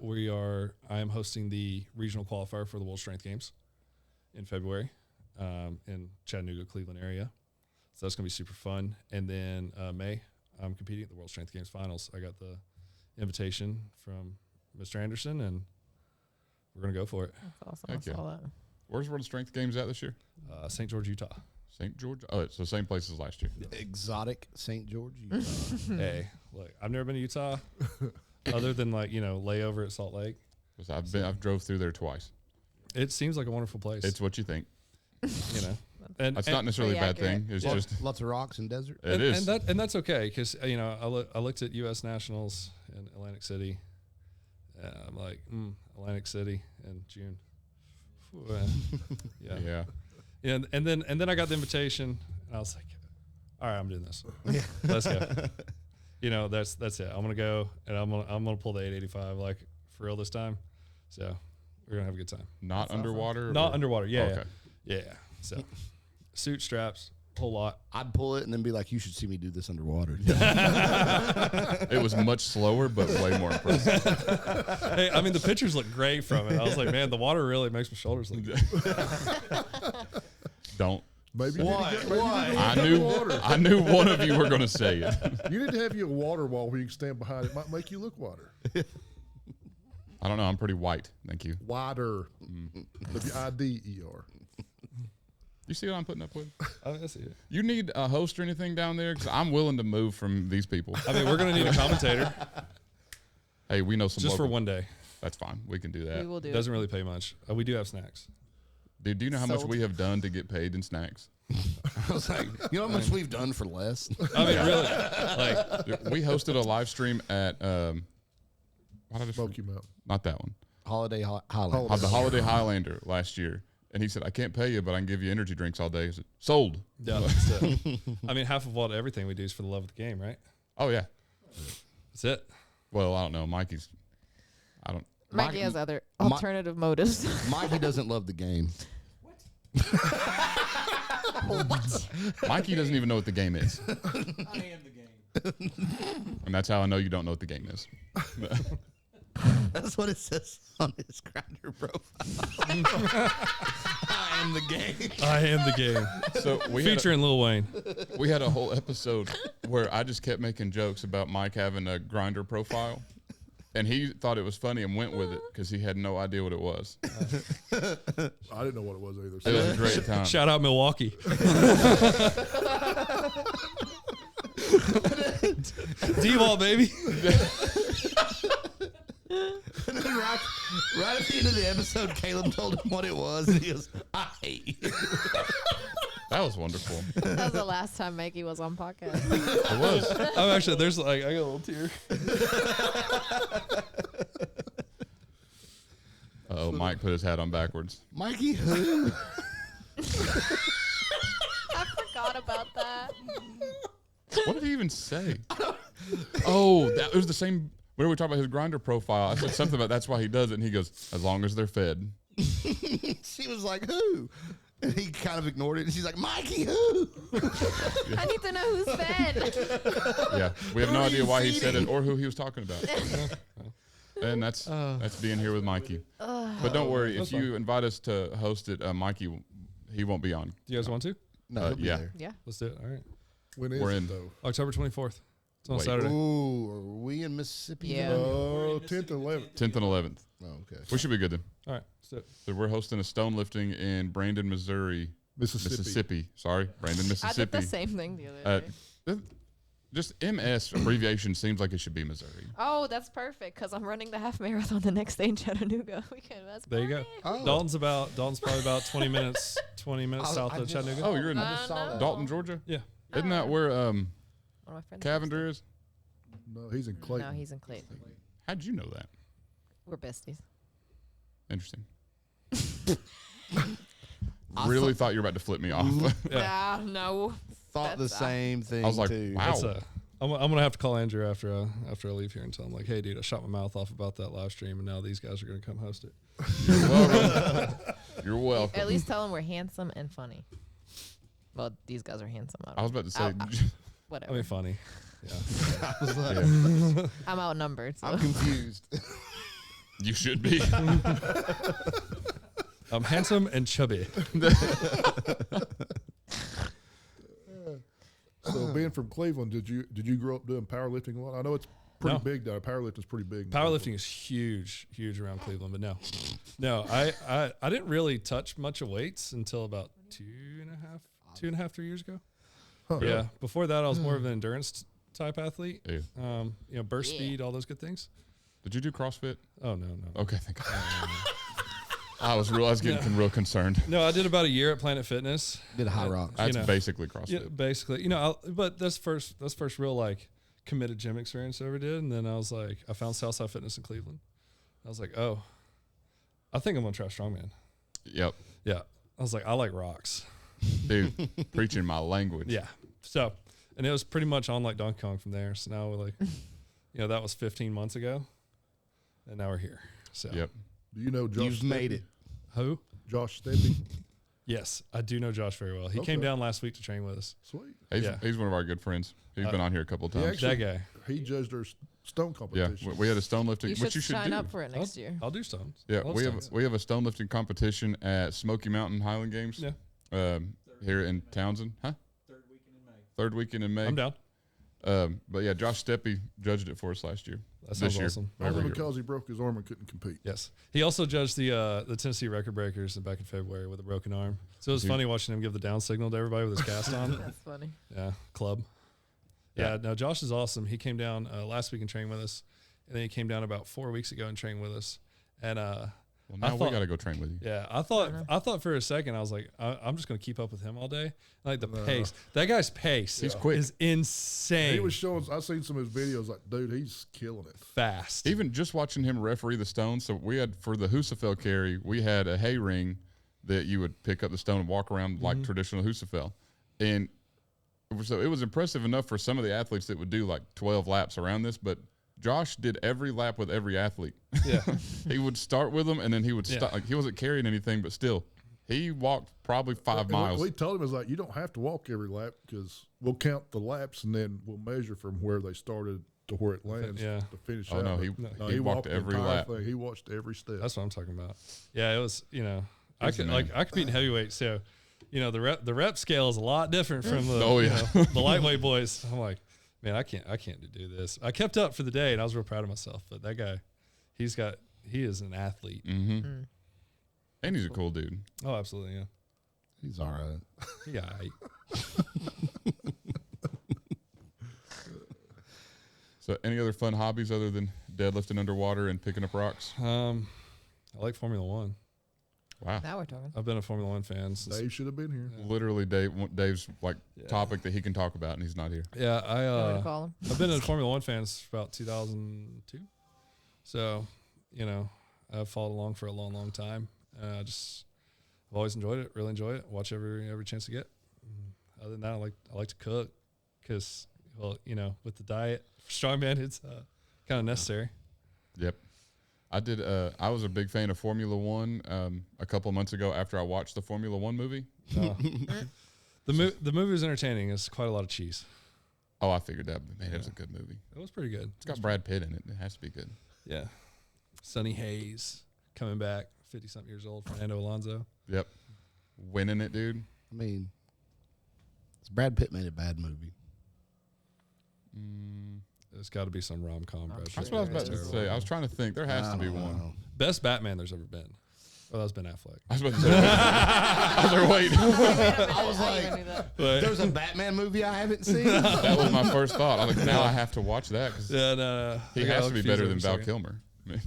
I am hosting the regional qualifier for the World Strength Games in February in Chattanooga, Cleveland area. So that's going to be super fun. And then May, I'm competing at the World Strength Games Finals. I got the invitation from Mr. Anderson, and we're going to go for it. That's awesome. Heck I saw that. Where's World Strength Games at this year? St. George, Utah. St. George? Oh, it's the same place as last year. Exotic St. George. Utah. Hey, look, I've never been to Utah other than layover at Salt Lake. I've drove through there twice. It seems like a wonderful place. It's what you think. And That's not necessarily a bad pretty thing. It's accurate. just Lots of rocks and desert. it is. and that's okay because I looked at U.S. Nationals in Atlantic City. I'm like Atlantic City in June. Yeah. And then I got the invitation and I was like, all right, I'm doing this. Let's go. That's it. I'm gonna go and I'm gonna pull the 885 like for real this time. So we're gonna have a good time. Not underwater. Not underwater. Yeah. Okay. Yeah. So suit straps, whole lot. I'd pull it and then be like, "You should see me do this underwater." It was much slower, but way more impressive. Hey, I mean the pictures look great from it. I was like, man, the water really makes my shoulders look good. Don't. Maybe Why? you need to get, Why? maybe you need to get water. I knew one of you were going to say it. You need to have you a water wall where you can stand behind it. Might make you look wider. I don't know. I'm pretty white. Thank you. Wider. WIDER. You see what I'm putting up with? I see it. You need a host or anything down there? Because I'm willing to move from these people. I mean, we're gonna need a commentator Hey, we know some just for local- one day. That's fine. We can do that. We will do It it. doesn't really pay much. We do have snacks. Dude, do you know how much Sold. we have done to get paid in snacks? I was like, "You know how much we've done for less?" I mean, really, like Dude, we hosted a live stream at why did I just Smoky Mountain. not that one. Holiday Highland. The Holiday Highlander last year. And he said, I can't pay you, but I can give you energy drinks all day. I said, sold. Yeah, that's it. I mean, half of what everything we do is for the love of the game, right? Oh, yeah. That's it. Well, I don't know. Mikey has other alternative motives. Mikey doesn't love the game. What? Mikey doesn't even know what the game is. I am the game. And that's how I know you don't know what the game is. That's what it says on his Grindr profile. I am the game. I am the game. So Featuring Lil Wayne. we had a whole episode where I just kept making jokes about Mike having a Grindr profile. And he thought it was funny and went with it because he had no idea what it was. I didn't know what it was either. It was a great time. Shout out Milwaukee. D-ball, baby. And then right at the end of the episode, Caleb told him what it was, and he goes, I hate you. That was wonderful. That was the last time Mikey was on podcast. It was. I'm actually, there's like, I got a little tear. Uh-oh, Mike put his hat on backwards. Mikey who? I forgot about that. What did he even say? Oh, that was the same. When we were talking about his Grindr profile, I said something about that's why he does it, and he goes, as long as they're fed. She was like, who? And he kind of ignored it, and she's like, Mikey who? I need to know who's fed. Yeah, we have no Who are idea you why he said it feeding? or who he was talking about. And that's being here with Mikey. But don't worry, if you invite us to host it, Mikey, he won't be on. Do you guys want to? No, he'll be yeah. there. Yeah. Let's do it. All right. When is We're it, in. though? October 24th. It's on Wait. Saturday. Ooh, are we in Mississippi? Yeah. then? Oh, 10th and 11th. 10th and 11th. Oh, okay. We should be good then. All right. Let's do it. So we're hosting a stone lifting in Brandon, Missouri. Mississippi. Sorry, Brandon, I did Mississippi. the same thing the other day. Just MS abbreviation seems like it should be Missouri. Oh, that's perfect because I'm running the half marathon the next day in Chattanooga. There you go. Oh. Dalton's probably about 20 minutes south I of just- Chattanooga. Oh, you're in I just saw that. Dalton, Georgia? Yeah. Isn't that where One of my friends Cavender is? No, he's in lives there. Clayton. No, he's in Clayton. How'd you know that? We're besties. Interesting. Really thought you were about to flip me off. Yeah. No. Thought the That's- same thing, I was like, too. wow. That's I'm gonna have to call Andrew after I leave here and tell him like, hey, dude, I shot my mouth off about that live stream, and now these guys are gonna come host it. You're welcome. You're welcome. At least tell them we're handsome and funny. Well, these guys are handsome. I was about to say, Whatever. I mean, funny. Yeah. I was like, yeah, I'm outnumbered. So. I'm confused. you should be. I'm handsome and chubby. So being from Cleveland, did you grow up doing powerlifting a lot? I know it's pretty No. big down. Powerlifting's pretty big. Powerlifting is huge around Cleveland, but no, I didn't really touch much of weights until about 2.5, 3 years ago. Huh. Yeah, before that I was more of an endurance type athlete. Ew. Burst speed, all those good things. Did you do CrossFit? Oh no. Okay, thank God. I was getting real concerned. No, I did about a year at Planet Fitness. Did High Rocks. That's know. basically CrossFit. Yeah, basically, but that's first real like committed gym experience I ever did, and then I was like, I found Southside Fitness in Cleveland. I was like, oh, I think I'm gonna try strongman. Yep. Yeah, I was like, I like rocks. Dude, preaching my language. Yeah, so and it was pretty much on like Donkey Kong from there. So now we're like, that was 15 months ago, and now we're here. So Yep. Do you know Josh? You've made it. who? Josh Stempy. Yes, I do know Josh very well. He came Okay. down last week to train with us. Sweet. He's one of our good friends. He's been on here a couple of He times. That guy. He judged our stone Yeah, competition. we had a stone lifting, You which should you should sign do. up for it next year. I'll do stones. Yeah, I love stones. we have a stone lifting competition at Smoky Mountain Highland Games. Yeah. Here in Townsend, huh? Third weekend in May. I'm down. But yeah, Josh Steppe judged it for us last year. That sounds year. awesome. Only Every year. because he broke his arm and couldn't compete. Yes. He also judged the Tennessee record breakers back in February with a broken arm. So it was Dude. funny watching him give the down signal to everybody with his cast on. That's funny. Yeah, club. Yeah, no, Josh is awesome. He came down last week and trained with us, and then he came down about 4 weeks ago and trained with us. And Well, now we thought- got to go train with you. yeah, I thought for a second I was like, I'm just gonna keep up with him all day. Like the pace, that guy's pace, He's quick. is insane. He was showing. I seen some of his videos. Like, dude, he's killing it. fast. Even just watching him referee the stones. So we had for the Husafel carry, we had a hay ring that you would pick up the stone and walk around like traditional Husafell. And so it was impressive enough for some of the athletes that would do like 12 laps around this, but Josh did every lap with every athlete. Yeah. He would start with them and then he would stop. Like, he wasn't carrying anything, but still, he walked probably 5 miles. We told him, is like, you don't have to walk every lap because we'll count the laps and then we'll measure from where they started to where it lands to finish out. No, he walked every the entire lap. thing. He watched every step. That's what I'm talking about. Yeah, it was, I compete in heavyweight, so the rep scale is a lot different from the the lightweight boys. I'm like, man, I can't do this. I kept up for the day and I was real proud of myself, but that guy, he is an athlete. Mm-hmm. And he's a cool dude. Oh, absolutely, yeah. He's all right. Yeah. So any other fun hobbies other than deadlifting underwater and picking up rocks? I like Formula One. Wow. Now we're talking. I've been a Formula One fan since. Dave should have been here. Literally Dave's like topic that he can talk about and he's not here. Yeah, What to call him? I've been a Formula One fan since about 2002. So, I've followed along for a long, long time. I've always enjoyed it. Really enjoy it. Watch every chance I get. Other than that, I like to cook because, with the diet for strongman, it's kind of necessary. Yep. I did. I was a big fan of Formula One a couple of months ago after I watched the Formula One movie. The movie was entertaining. It's quite a lot of cheese. Oh, I figured that. Man, it was a good movie. It was pretty good. It's got Brad Pitt in it. It has to be good. Yeah. Sonny Hayes coming back, 50-something years old, Fernando Alonso. Yep. Winning it, dude. I mean, Brad Pitt made a bad movie. There's got to be some rom-com. That's what I was about to say. I was trying to think. There has to be one. Best Batman there's ever been. Oh, that was Ben Affleck. I was about to say. I was like, wait. I was like, there's a Batman movie I haven't seen. That was my first thought. I was like, now I have to watch that because No. he has to be better than Val Kilmer. I mean,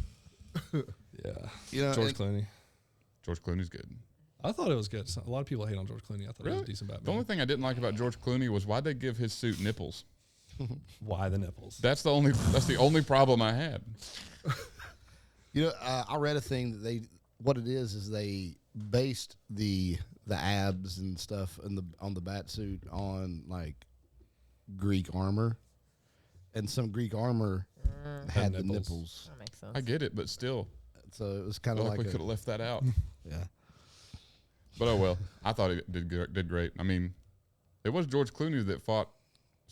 Yeah. George Clooney. George Clooney's good. I thought it was good. A lot of people hate on George Clooney. I thought it was a decent Batman. The only thing I didn't like about George Clooney was why'd they give his suit nipples. Why the nipples? That's the only problem I had. I read a thing that what it is they based the abs and stuff on the bat suit on like Greek armor, and some Greek armor had the nipples. That makes sense. I get it, but still, So it was kind of like we could have left that out. yeah. But oh well, I thought it did great. I mean, it was George Clooney that fought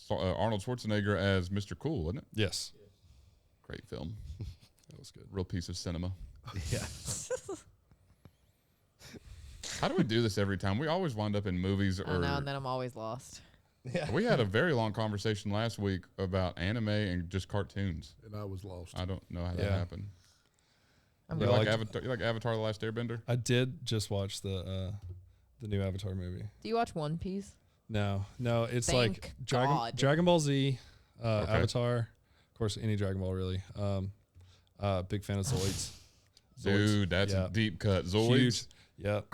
Arnold Schwarzenegger as Mr. Cool, wasn't it? Yes. Great film. That was good. Real piece of cinema. Yeah. How do we do this every time? We always wind up in movies I know, and then I'm always lost. Yeah. We had a very long conversation last week about anime and just cartoons. And I was lost. I don't know how that happened. I'm You Yeah, like like- Avatar? You like Avatar: The Last Airbender? I did just watch the new Avatar movie. Do you watch One Piece? No, it's Thank like God. Dragon Ball Z, Okay. Avatar, of course, any Dragon Ball really. Big fan of Zoids. Dude, that's yeah. a deep cut. Zoids. Huge. Yep.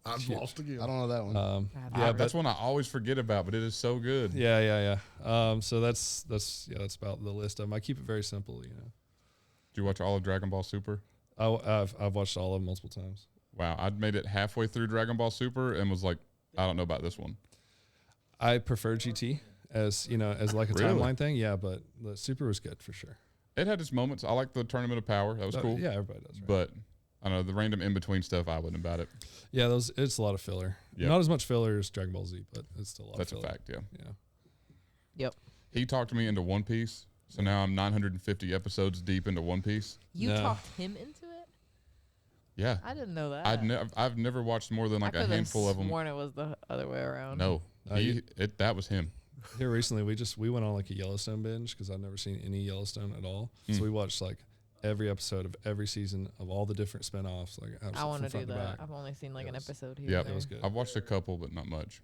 I'm lost again. I don't know that one. Yeah, That's one I always forget about, but it is so good. Yeah. So that's about the list of them. I keep it very simple, Did you watch all of Dragon Ball Super? I've watched all of them multiple times. Wow, I'd made it halfway through Dragon Ball Super and was like, I don't know about this one. I prefer GT as like a Really? timeline thing. Yeah, but the Super was good for sure. It had its moments. I like the Tournament of Power. That was cool. Yeah, everybody does. Right? But I don't know, the random in between stuff, I wasn't about it. Yeah, it's a lot of filler. Yep. Not as much filler as Dragon Ball Z, but it's still a lot That's of a filler. fact, yeah. Yeah. Yep. He talked me into One Piece, so now I'm 950 episodes deep into One Piece. You No. talked him into it? Yeah. I didn't know that. I've never watched more than like a handful of them. Sworn it was the other way around. No, that was him. Here recently, we went on like a Yellowstone binge because I've never seen any Yellowstone at all. So we watched like every episode of every season of all the different spinoffs. Like I want to from do front to that. back. I've only seen like an episode here. Yeah, and it was there. good. I've watched a couple, but not much.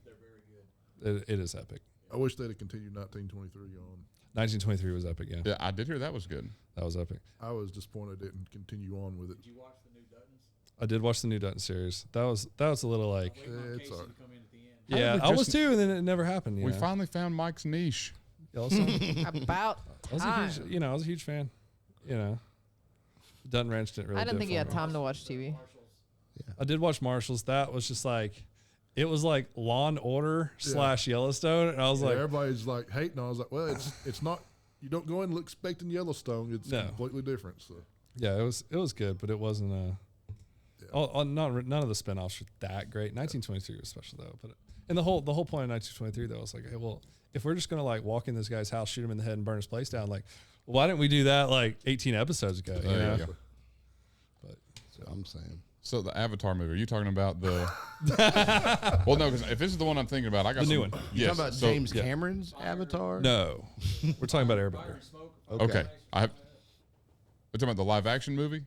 It is epic. I wish they'd have continued 1923 on. 1923 was epic. Yeah, Yeah, I did hear that was good. that was epic. I was disappointed it didn't continue on with it. Did you watch the new Duttons? I did watch the new Dutton series. That was a little like Waiting on It's Casey all to right. come in at the end. How did yeah, we I was just- too, and then it never happened. We finally found Mike's niche. Yellowstone. About I was a time. huge, I was a huge fan. Dutton Ranch didn't really. I didn't do it think you for had me. time to watch TV. I did watch Marshals. That was just like, it was like Law and Order / Yellowstone. And I was like, everybody's like hating. I was like, well, it's not. You don't go in expecting Yellowstone. It's completely different. So yeah, it was good, but it wasn't none of the spinoffs were that great. 1923 was special though, but and the whole point of 1923 though was like, hey, well, if we're just gonna like walk in this guy's house, shoot him in the head, and burn his place down, like, why didn't we do that like 18 episodes ago? You know? Yeah. But So I'm saying. So the Avatar movie, are you talking about the? Well, no, because if this is the one I'm thinking about, I got The new some- one. Yes. Talking about James Cameron's Avatar? no, we're talking about Airbender. Okay, we're talking about the live action movie.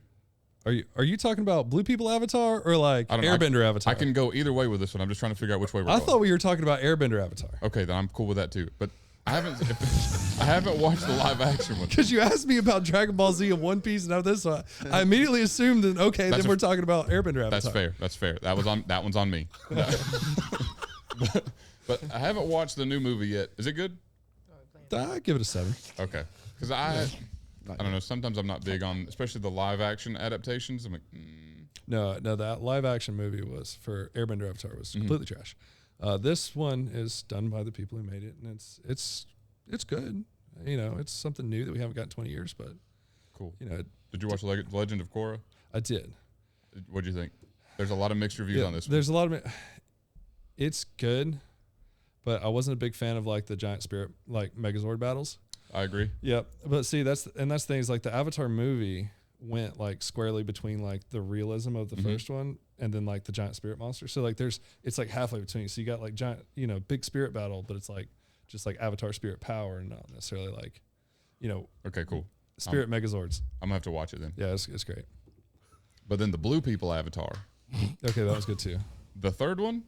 Are you talking about Blue People Avatar or like I don't know. Airbender Avatar? I can go either way with this one. I'm just trying to figure out which way we're I going. thought we were talking about Airbender Avatar. Okay, then I'm cool with that too. But I haven't watched the live action one. Because you asked me about Dragon Ball Z and One Piece and all this, so I immediately assumed that That's then we're talking about Airbender Avatar. That's fair. That's fair. That one's on me. but I haven't watched the new movie yet. Is it good? I give it a 7. Okay, because I don't know. Sometimes I'm not big on, especially the live action adaptations. I'm like, No, that live action movie was for Airbender Avatar was completely trash. This one is done by the people who made it, and it's good. You know, it's something new that we haven't got in 20 years, but cool. you know, Did you watch Legend of Korra? I did. What do you think? There's a lot of mixed reviews on this one. There's a lot of it's good, but I wasn't a big fan of like the giant spirit like Megazord battles. I agree. Yep. But see, that's the thing is like the Avatar movie went like squarely between like the realism of the first one and then like the giant spirit monster. So like it's like halfway between. So you got like giant, big spirit battle, but it's like just like Avatar spirit power and not necessarily like, Okay, cool. spirit Megazords. I'm gonna have to watch it then. Yeah, it's great. But then the Blue People Avatar, Okay, that was good too. the third one,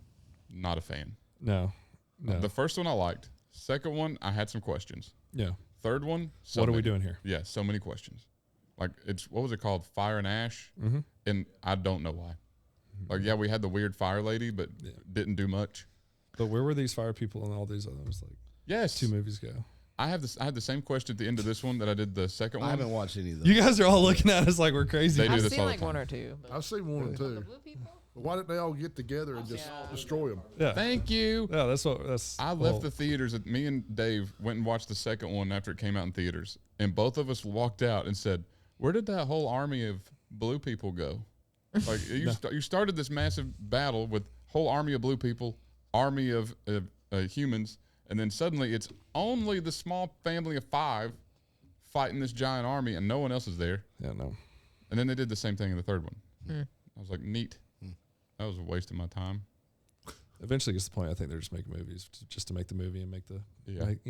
not a fan. No. The first one I liked. Second one, I had some questions. Yeah. Third one, What are we doing here? Yeah, so many questions. Like what was it called? Fire and Ash, and I don't know why. Like we had the weird fire lady, but didn't do much. But where were these fire people and all these others like Yes, 2 movies ago? I had the same question at the end of this one that I did the second I one. haven't watched any of them. You guys are all looking at us like we're crazy. They do I've this seen all the like time. 1 or 2. But I've seen 1 and 2. the blue people? But why didn't they all get together and just destroy them? Yeah. Thank you. Yeah, that's I the left whole- the theaters. Me and Dave went and watched the second one after it came out in theaters, and both of us walked out and said, "Where did that whole army of blue people go? Like you started this massive battle with whole army of blue people, army of humans, and then suddenly it's only the small family of 5 fighting this giant army, and no one else is there. Yeah, no. And then they did the same thing in the third one. I was like, neat. That was a waste of my time. Eventually gets to the point I think they're just making movies just to make the movie and make the make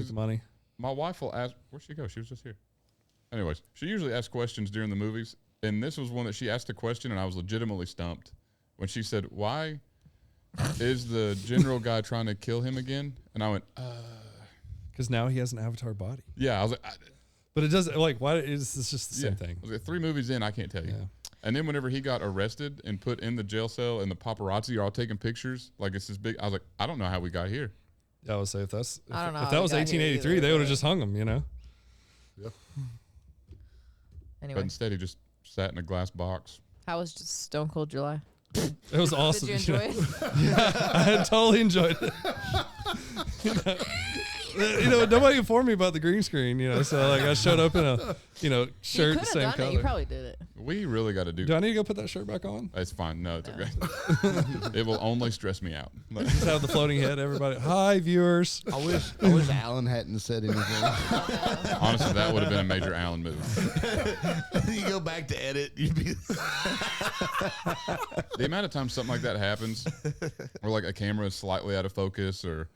the money. My wife will ask, where'd she go? She was just here. Anyways, she usually asks questions during the movies, and this was one that she asked a question, and I was legitimately stumped when she said, "Why is the general guy trying to kill him again?" And I went, Because now he has an avatar body. yeah. I was like, But it doesn't like why is this just the same thing? I was like, 3 movies in, I can't tell you. Yeah. And then whenever he got arrested and put in the jail cell, and the paparazzi are all taking pictures, like it's this big. I was like, I don't know how we got here. Yeah, I would say if I don't know if how that we was got here 1883, either, they would have but- just hung him, Yep. Anyway, But instead, he just sat in a glass box. how was just Stone Cold July? It was awesome. Did you enjoy it? I totally enjoyed it. Nobody informed me about the green screen, so like I showed up in a, You shirt could the have same done color. it. You probably did it. We really got to do. Do I need to go put that shirt back on? It's fine. No, it's okay. It will only stress me out. Just have the floating head, everybody. Hi, viewers. I wish Alan hadn't said anything. Honestly, that would have been a major Allen move. You go back to edit. You'd be The amount of times something like that happens, or like a camera is slightly out of focus, or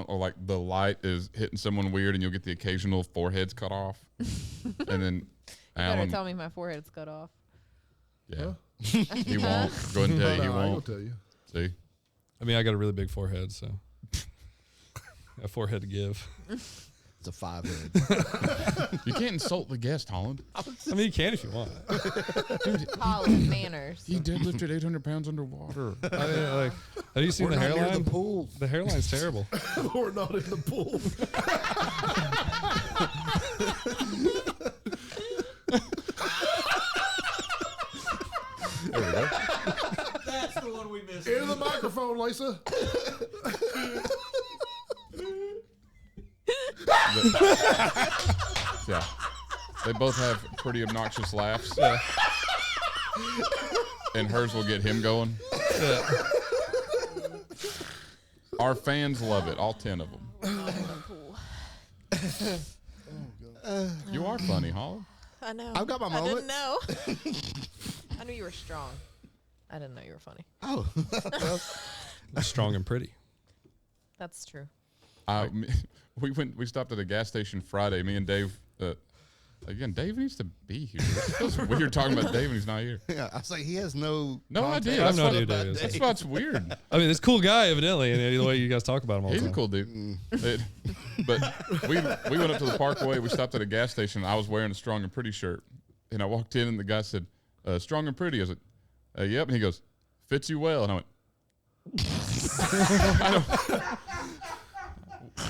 like the light is hitting someone weird, and you'll get the occasional foreheads cut off, and then You better Alan, tell me my forehead's cut off. yeah, he won't. Go ahead and tell you, he No, I will won't. tell you. See, I mean, I got a really big forehead, so a forehead to give. It's a 5 head. you can't insult the guest, Holland. I mean, you can if you want. Holland manners. He deadlifted 800 pounds underwater. I mean, like, have you seen the We're not near hairline? the pool. The hairline's terrible. We're not in the pool. There we go. on, Lisa. Yeah. They both have pretty obnoxious laughs. And hers will get him going. Yeah. Our fans love it, all 10 of them. You are funny, Holland. I know. I've got my I moments. didn't know. I knew you were strong. I didn't know you were funny. Oh. Strong and pretty. That's true. We stopped at a gas station Friday. Me and Dave. Again, Dave needs to be here. It feels weird talking about Dave and he's not here. Yeah, I was like, he has no idea. I have no That's idea what- who Dave is. That's what's weird. I mean, this cool guy, evidently, and the way you guys talk about him all the He's a time. cool dude. But we went up to the Parkway. We stopped at a gas station. I was wearing a Strong and Pretty shirt. And I walked in and the guy said, Strong and Pretty. I was like, yep. And he goes, fits you well. And I went,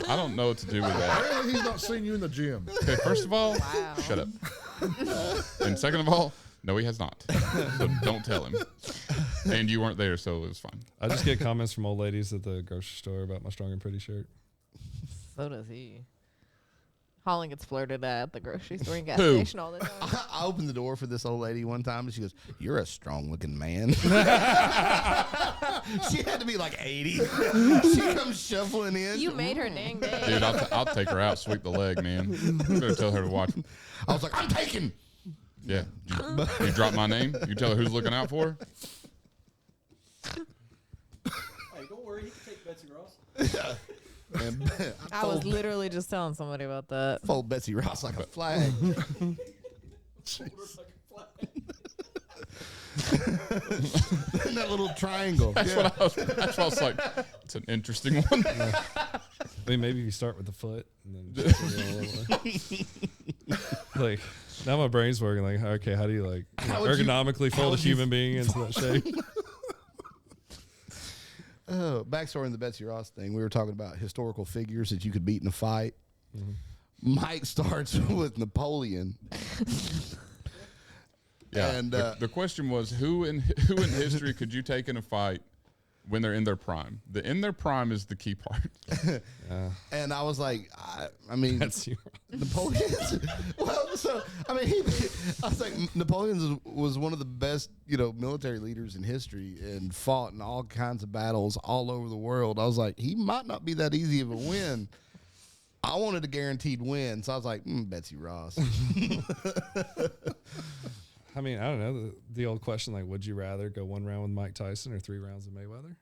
I don't know what to do with that. Apparently he's not seen you in the gym. Okay, first of all, Wow. shut up. And second of all, no, he has not. So don't tell him. And you weren't there, so it was fine. I just get comments from old ladies at the grocery store about my Strong and Pretty shirt. So does he. Holland gets flirted at the grocery store and gas Who? station all the time. I opened the door for this old lady one time, and she goes, "You're a strong-looking man." She had to be like 80. She comes shuffling in. You made her dang day. Dude, I'll take her out, sweep the leg, man. I'm going to tell her to watch. I was like, "I'm taking." Yeah. You drop my name? You tell her who's looking out for her? Hey, don't worry. He can take Betsy Ross. And I was literally just telling somebody about that. fold Betsy Ross like a flag. Hold her like a flag. In that little triangle. That's what I was like, it's an interesting one. I mean, maybe you start with the foot and then just like now my brain's working. Like, okay, how do you like would you- ergonomically fold a would you- human being into that shape? Oh, backstory in the Betsy Ross thing. We were talking about historical figures that you could beat in a fight. Mike starts with Napoleon. Yeah. And, the question was, who in history could you take in a fight when they're in their prime? The in their prime is the key part. And I was like, I mean, That's you. Napoleon's. Well, so I mean, I was like, Napoleon was one of the best, military leaders in history, and fought in all kinds of battles all over the world. I was like, he might not be that easy of a win. I wanted a guaranteed win, so I was like, Betsy Ross. I mean, I don't know the old question, like, would you rather go 1 round with Mike Tyson or 3 rounds with Mayweather?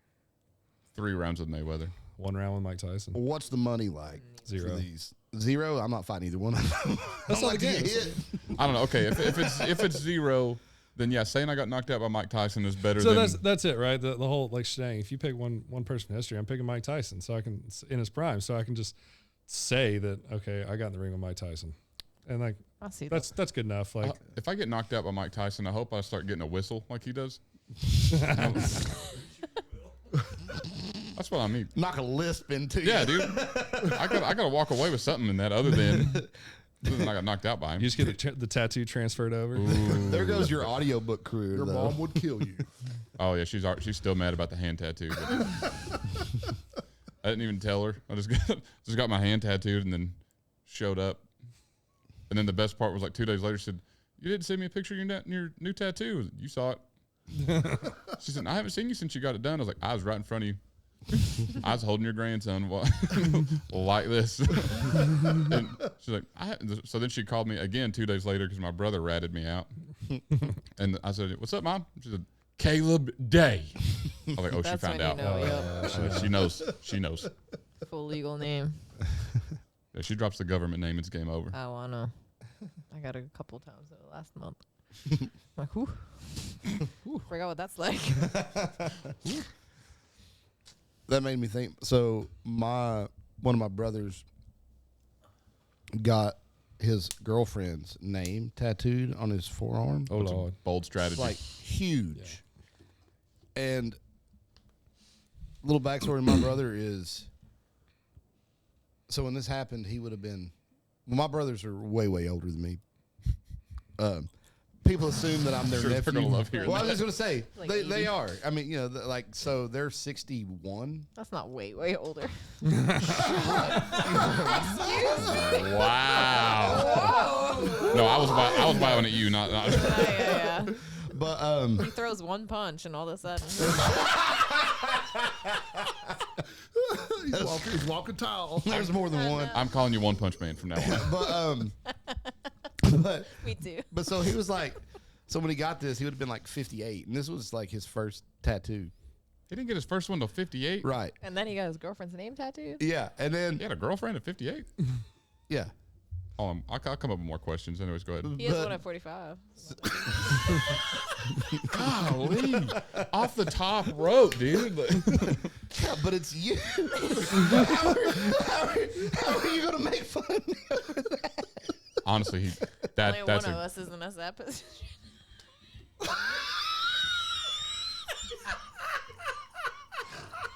3 rounds with Mayweather. 1 round with Mike Tyson. What's the money like? Zero. For these? 0? I'm not fighting either one of them. That's I not like the to game. get hit. I don't know. Okay, if it's 0, then yeah, saying I got knocked out by Mike Tyson is better So than that's it, right? The whole like dang, if you pick one person in history, I'm picking Mike Tyson, so I can in his prime, so I can just say that okay, I got in the ring with Mike Tyson, and like I see that's good enough. Like if I get knocked out by Mike Tyson, I hope I start getting a whistle like he does. That's what I mean. Knock a lisp into you. Yeah, dude. I got to walk away with something in that other than I got knocked out by him. you just get the tattoo transferred over. There goes your audiobook career, Your though. mom would kill you. Oh yeah, she's still mad about the hand tattoo. But I didn't even tell her. I just got my hand tattooed and then showed up. And then the best part was like 2 days later, she said, "You didn't send me a picture of your new tattoo. You saw it." She said, "I haven't seen you since you got it done." I was like, "I was right in front of you. I was holding your grandson like this." And she's like, so then she called me again 2 days later because my brother ratted me out. And I said, "What's up, Mom?" She said, "Caleb Day." I was like, "Oh, That's she found when out." you know, yep. She knows. She knows. Full legal name. If she drops the government name, it's game over. I wanna. I got a couple times though last month. I'm like, whew. Forgot what that's like. That made me think. So one of my brothers got his girlfriend's name tattooed on his forearm. Oh Lord. Bold strategy. Like huge. And little backstory of my brother is, so when this happened, he would have been, well, my brothers are way, way older than me. people assume that I'm their Sure, they're nephew. gonna love hearing Well, I was that. just gonna say Like they 80. are. I mean, like so they're 61. That's not way older. Wow. No, I was bowing at you, not. Yeah. But He throws one punch and all of a sudden. He's walking tall. there's more than one. I'm calling you One Punch Man from now on. But Me too. but so he was like, so when he got this, he would have been like 58, and this was like his first tattoo. He didn't get his first one till 58. Right. And then he got his girlfriend's name tattooed. Yeah, and then He had a girlfriend at 58. yeah. I'll come up with more questions. Anyways, go ahead. He has one at 45. Golly, off the top rope, dude. Yeah, but it's you. how are you gonna make fun of me over that? Honestly, Only that's one of us is in that position.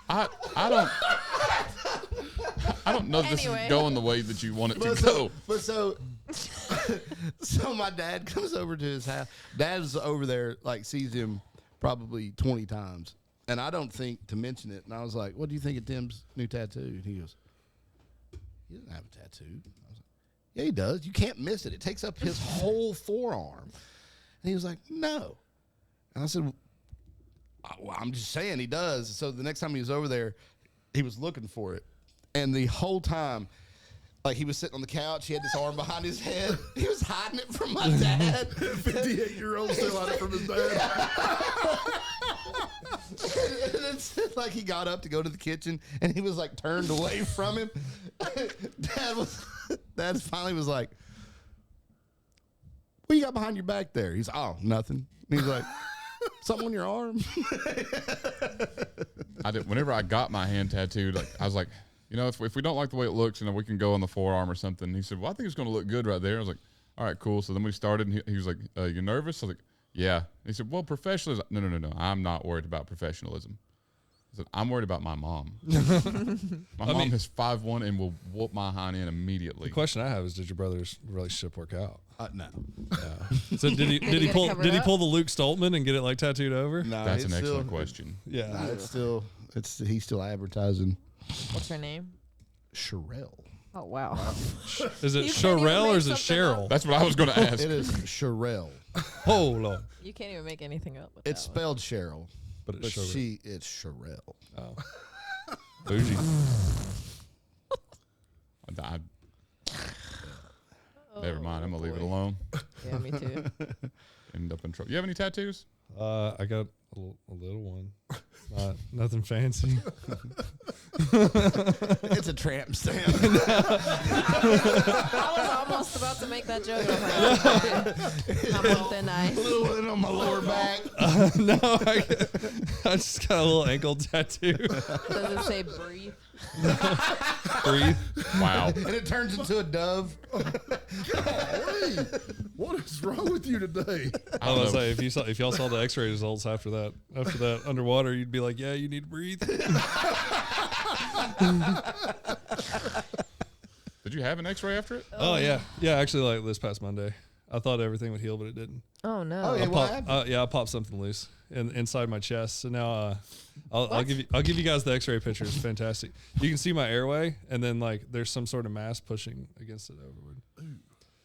I don't know if this Anyway. is going the way that you want it to go. So my dad comes over to his house. Dad's over there, like sees him probably 20 times, and I don't think to mention it. And I was like, "What do you think of Tim's new tattoo?" And he goes, "He doesn't have a tattoo." I was like, "Yeah, he does. You can't miss it. It takes up his whole forearm." And he was like, "No." And I said, well, I'm just saying he does. So the next time he was over there, he was looking for it. And the whole time, like he was sitting on the couch, he had this arm behind his head. He was hiding it from my dad. 58-year-old still hiding from his dad. And it's like he got up to go to the kitchen, and he was like turned away from him. Dad finally was like, "What you got behind your back there?" He's, "Oh, nothing." And he's like, "Something on your arm?" Whenever I got my hand tattooed, like I was like, if we don't like the way it looks, we can go on the forearm or something. And he said, "Well, I think it's going to look good right there." I was like, "All right, cool." So then we started, and he was like, "You nervous?" I was like, "Yeah." And he said, "Well, professionalism." No. I'm not worried about professionalism. I said, "I'm worried about my mom. My mom is 5'1" and will whoop my hind end immediately." The question I have is, did your brother's relationship work out? No. So did he get it pull covered up? the Luke Stoltman and get it like tattooed over? No, That's it's an still- excellent question. Yeah. No, he's still advertising. What's her name? Sherelle. Oh, wow. Is it You can't even Sherelle or make is it something Cheryl? That's what I was going to ask. It is Sherelle. Oh Lord. You can't even make anything up with It's that spelled Cheryl, But it's but Sherelle. it's Sherelle. Oh. Bougie. Never mind. I'm going to leave it boy. alone. one. Yeah, me too. End up in trouble. You have any tattoos? I got a little one. Nothing fancy. It's a tramp stamp. I was almost about to make that joke. I was like, I'm on thin ice. Little one on my lower back. No, I just got a little ankle tattoo. Does it say breathe? Breathe. Wow. And it turns into a dove. Golly, what is wrong with you today? I was say if y'all saw the X-ray results after that underwater, you'd be like, yeah, you need to breathe. Did you have an X-ray after it? Oh yeah. Actually, like this past Monday, I thought everything would heal, but it didn't. Oh, no. Oh, yeah. What happened? I popped something loose inside my chest. So now I'll give you guys the X-ray picture. It's fantastic. You can see my airway, and then like there's some sort of mass pushing against it overward.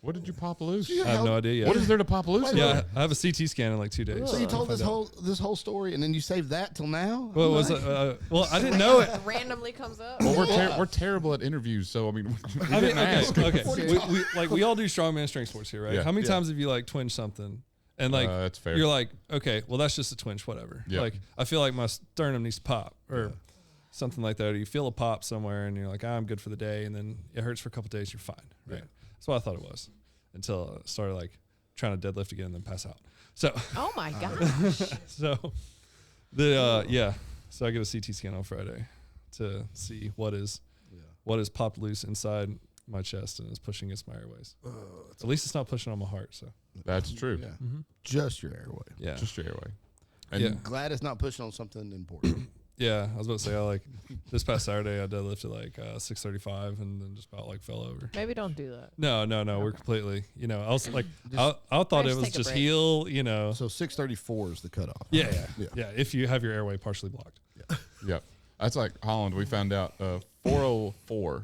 What did you pop loose? I have no idea yet. What is there to pop loose? Yeah, I have a CT scan in like 2 days. So you told I'll this find out. whole story, and then you saved that till now? Well, was it, well, I didn't know it. Randomly comes up. Well, we're terrible at interviews, so I mean, we I mean, didn't ask. okay. We all do strongman strength sports here, right? Yeah. How many times have you like twinged something, and like That's fair. you're like, okay, well that's just a twinge, whatever. Yeah. Like I feel like my sternum needs to pop or something like that, or you feel a pop somewhere, and you're like, I'm good for the day, and then it hurts for a couple days, you're fine, right? Yeah. That's what I thought it was until I started like trying to deadlift again and then pass out. So Oh, my gosh. so so I get a CT scan on Friday to see what is popped loose inside my chest and is pushing against my airways. At least it's not pushing on my heart. So That's true. Yeah. Just your airway. yeah, Just your airway. And Yeah. Glad it's not pushing on something important. Yeah, I was about to say, this past Saturday I deadlifted like 635 and then just about like fell over. Maybe don't do that. No, we're completely, I was like, I thought it was just heel, So 634 is the cutoff. Yeah, if you have your airway partially blocked. Yep. That's like Holland. We found out 404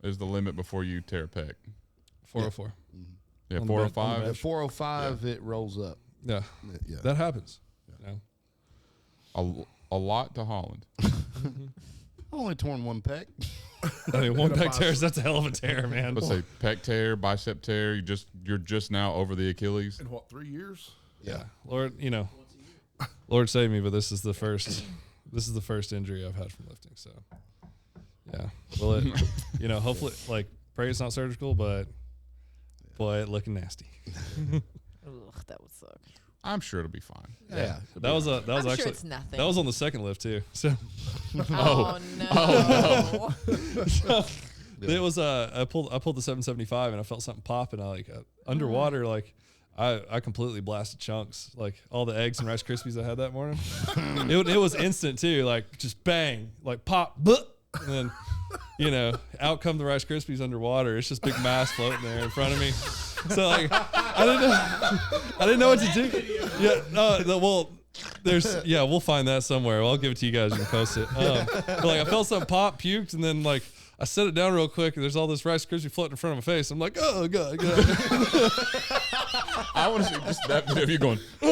is the limit before you tear a pec. 404. Yeah, On 405. the At 405, it rolls up. Yeah, Yeah. that happens. A lot to Holland. I've only torn one pec. I mean, one pec tears, that's a hell of a tear, man. Let's say pec tear, bicep tear. You're just now over the Achilles. In what, 3 years? Yeah. Lord, Lord save me, but this is the first injury I've had from lifting. So, yeah. Well, it, hopefully, like, pray it's not surgical, but boy, looking nasty. Ugh, that would suck. I'm sure it'll be fine. Yeah. That was I'm actually sure it's nothing. that was on the second lift too. So Oh no. it was I pulled the 775 and I felt something pop and I underwater I completely blasted chunks, like all the eggs and Rice Krispies I had that morning. it was instant too, like just bang, like pop, and then out come the Rice Krispies underwater. It's just big mass floating there in front of me. So like I didn't know what to do. Yeah, we'll find that somewhere. I'll give it to you guys. You can post it. But I felt something pop, puked, and then I set it down real quick, and there's all this Rice Krispie floating in front of my face. I'm like, oh god. I want to see just that video of you going. And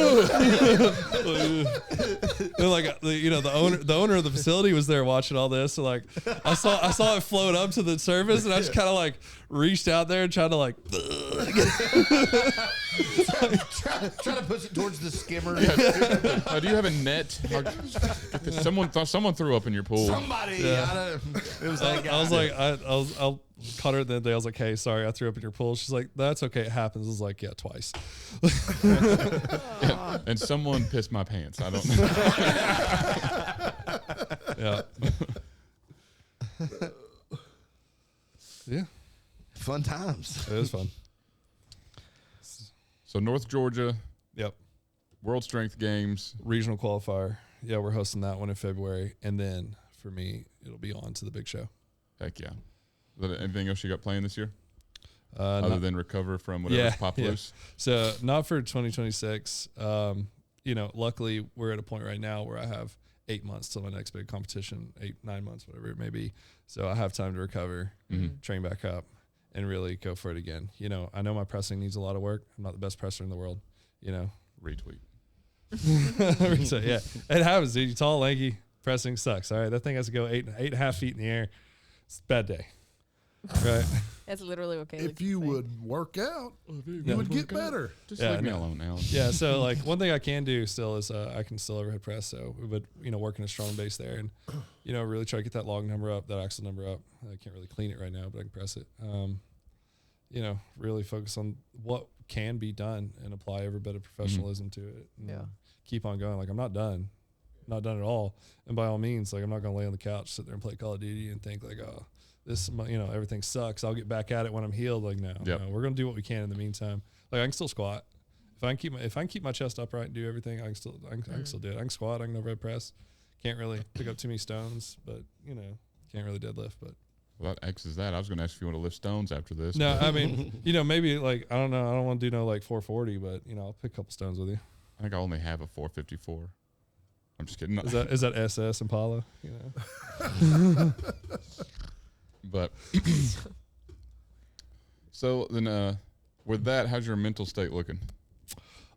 the owner of the facility was there watching all this. So I saw it float up to the surface, and I just kind of reached out there and tried to Try to push it towards the skimmer. Do you have a net? Someone threw up in your pool. Somebody. Yeah. It was that guy. I was like, I'll caught her the other day. I was like, hey, sorry, I threw up in your pool. She's like, that's okay, it happens. I was like, yeah, twice. And someone pissed my pants. I don't know. Yeah. Yeah. Fun times. It was fun. So North Georgia. Yep. World Strength Games. Regional qualifier. Yeah, we're hosting that one in February. And then for me, it'll be on to the big show. Heck yeah. Is there anything else you got playing this year? Other than recover from whatever's popped loose? So not for 2026. Luckily we're at a point right now where I have 8 months till my next big competition, 8-9 months, whatever it may be. So I have time to recover, train back up, and really go for it again. I know my pressing needs a lot of work. I'm not the best presser in the world, Retweet. So, yeah, it happens, dude. You're tall, lanky, pressing sucks. All right, that thing has to go 8.5 feet in the air. It's a bad day, right? That's literally what Caleb If you said. would work out, you Yeah. would get better. Just Yeah, leave me no. alone, Alan. Yeah, so one thing I can do still is I can still overhead press. So, but working a strong base there, and really try to get that log number up, that axle number up. I can't really clean it right now, but I can press it. Really focus on what can be done and apply every bit of professionalism to it. And keep on going. I'm not done at all. And by all means, I'm not gonna lay on the couch, sit there and play Call of Duty and think oh, this, everything sucks. I'll get back at it when I'm healed. No, we're gonna do what we can in the meantime. I can still squat. If I can keep my chest upright and do everything, I can still do it. I can squat. I can overhead press. Can't really pick up too many stones, but can't really deadlift. But Well, that X's that. I was going to ask if you want to lift stones after this. no, I mean, maybe I don't know. I don't want to do 440, but I'll pick a couple stones with you. I think I only have a 454. I'm just kidding. Is that SS Impala? But so then, with that, how's your mental state looking?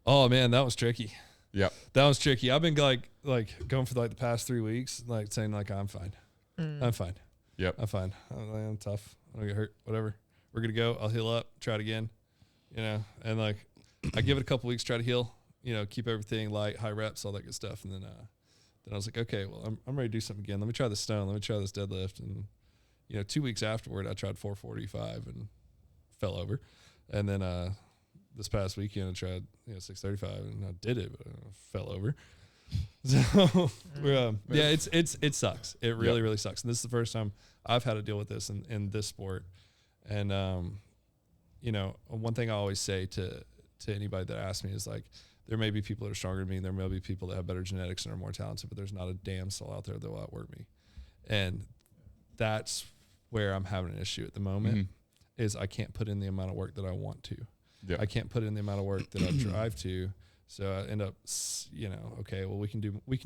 Oh man, that was tricky. Yep. That was tricky. I've been going for the past 3 weeks, saying I'm fine. I'm fine. Yep. I'm fine. I'm tough. I don't get hurt. Whatever. We're gonna go. I'll heal up. Try it again. And I give it a couple weeks. Try to heal. Keep everything light, high reps, all that good stuff. And then I was like, okay, well, I'm ready to do something again. Let me try this stone. Let me try this deadlift. And 2 weeks afterward, I tried 445 and fell over. And then this past weekend, I tried 635 and I did it, but I fell over. So it sucks. It really, really sucks. And this is the first time I've had to deal with this in this sport. And one thing I always say to anybody that asks me is there may be people that are stronger than me. There may be people that have better genetics and are more talented, but there's not a damn soul out there that will outwork me. And that's where I'm having an issue at the moment is I can't put in the amount of work that I want to. Yeah. I can't put in the amount of work that I drive to. So I end up, okay, well, we can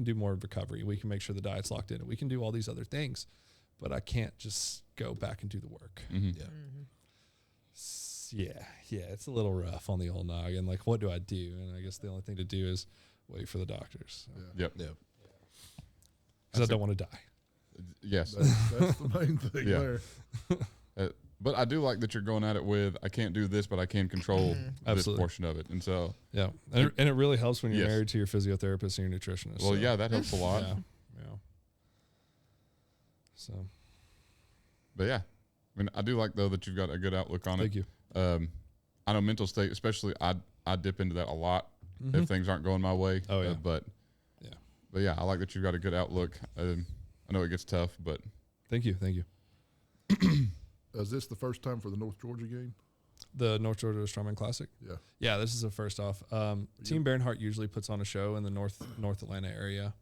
do more recovery. We can make sure the diet's locked in. We can do all these other things, but I can't just go back and do the work. Yeah, it's a little rough on the old noggin. Like, what do I do? And I guess the only thing to do is wait for the doctors. So. Yep. Because I don't want to die. Yes. That's the main thing there. But I do like that you're going at it with, I can't do this, but I can control this portion of it. And so. Yeah. And it really helps when you're married to your physiotherapist and your nutritionist. Well, yeah, that helps a lot. Yeah. So. But yeah. I mean, I do like, though, that you've got a good outlook on it. Thank you. I know mental state, especially, I dip into that a lot if things aren't going my way. Oh, yeah. But yeah, I like that you've got a good outlook. I know it gets tough, but. Thank you. Is this the first time for the North Georgia game? The North Georgia Strongman Classic? Yeah. Yeah, this is the first off. Team Bernhardt usually puts on a show in the North Atlanta area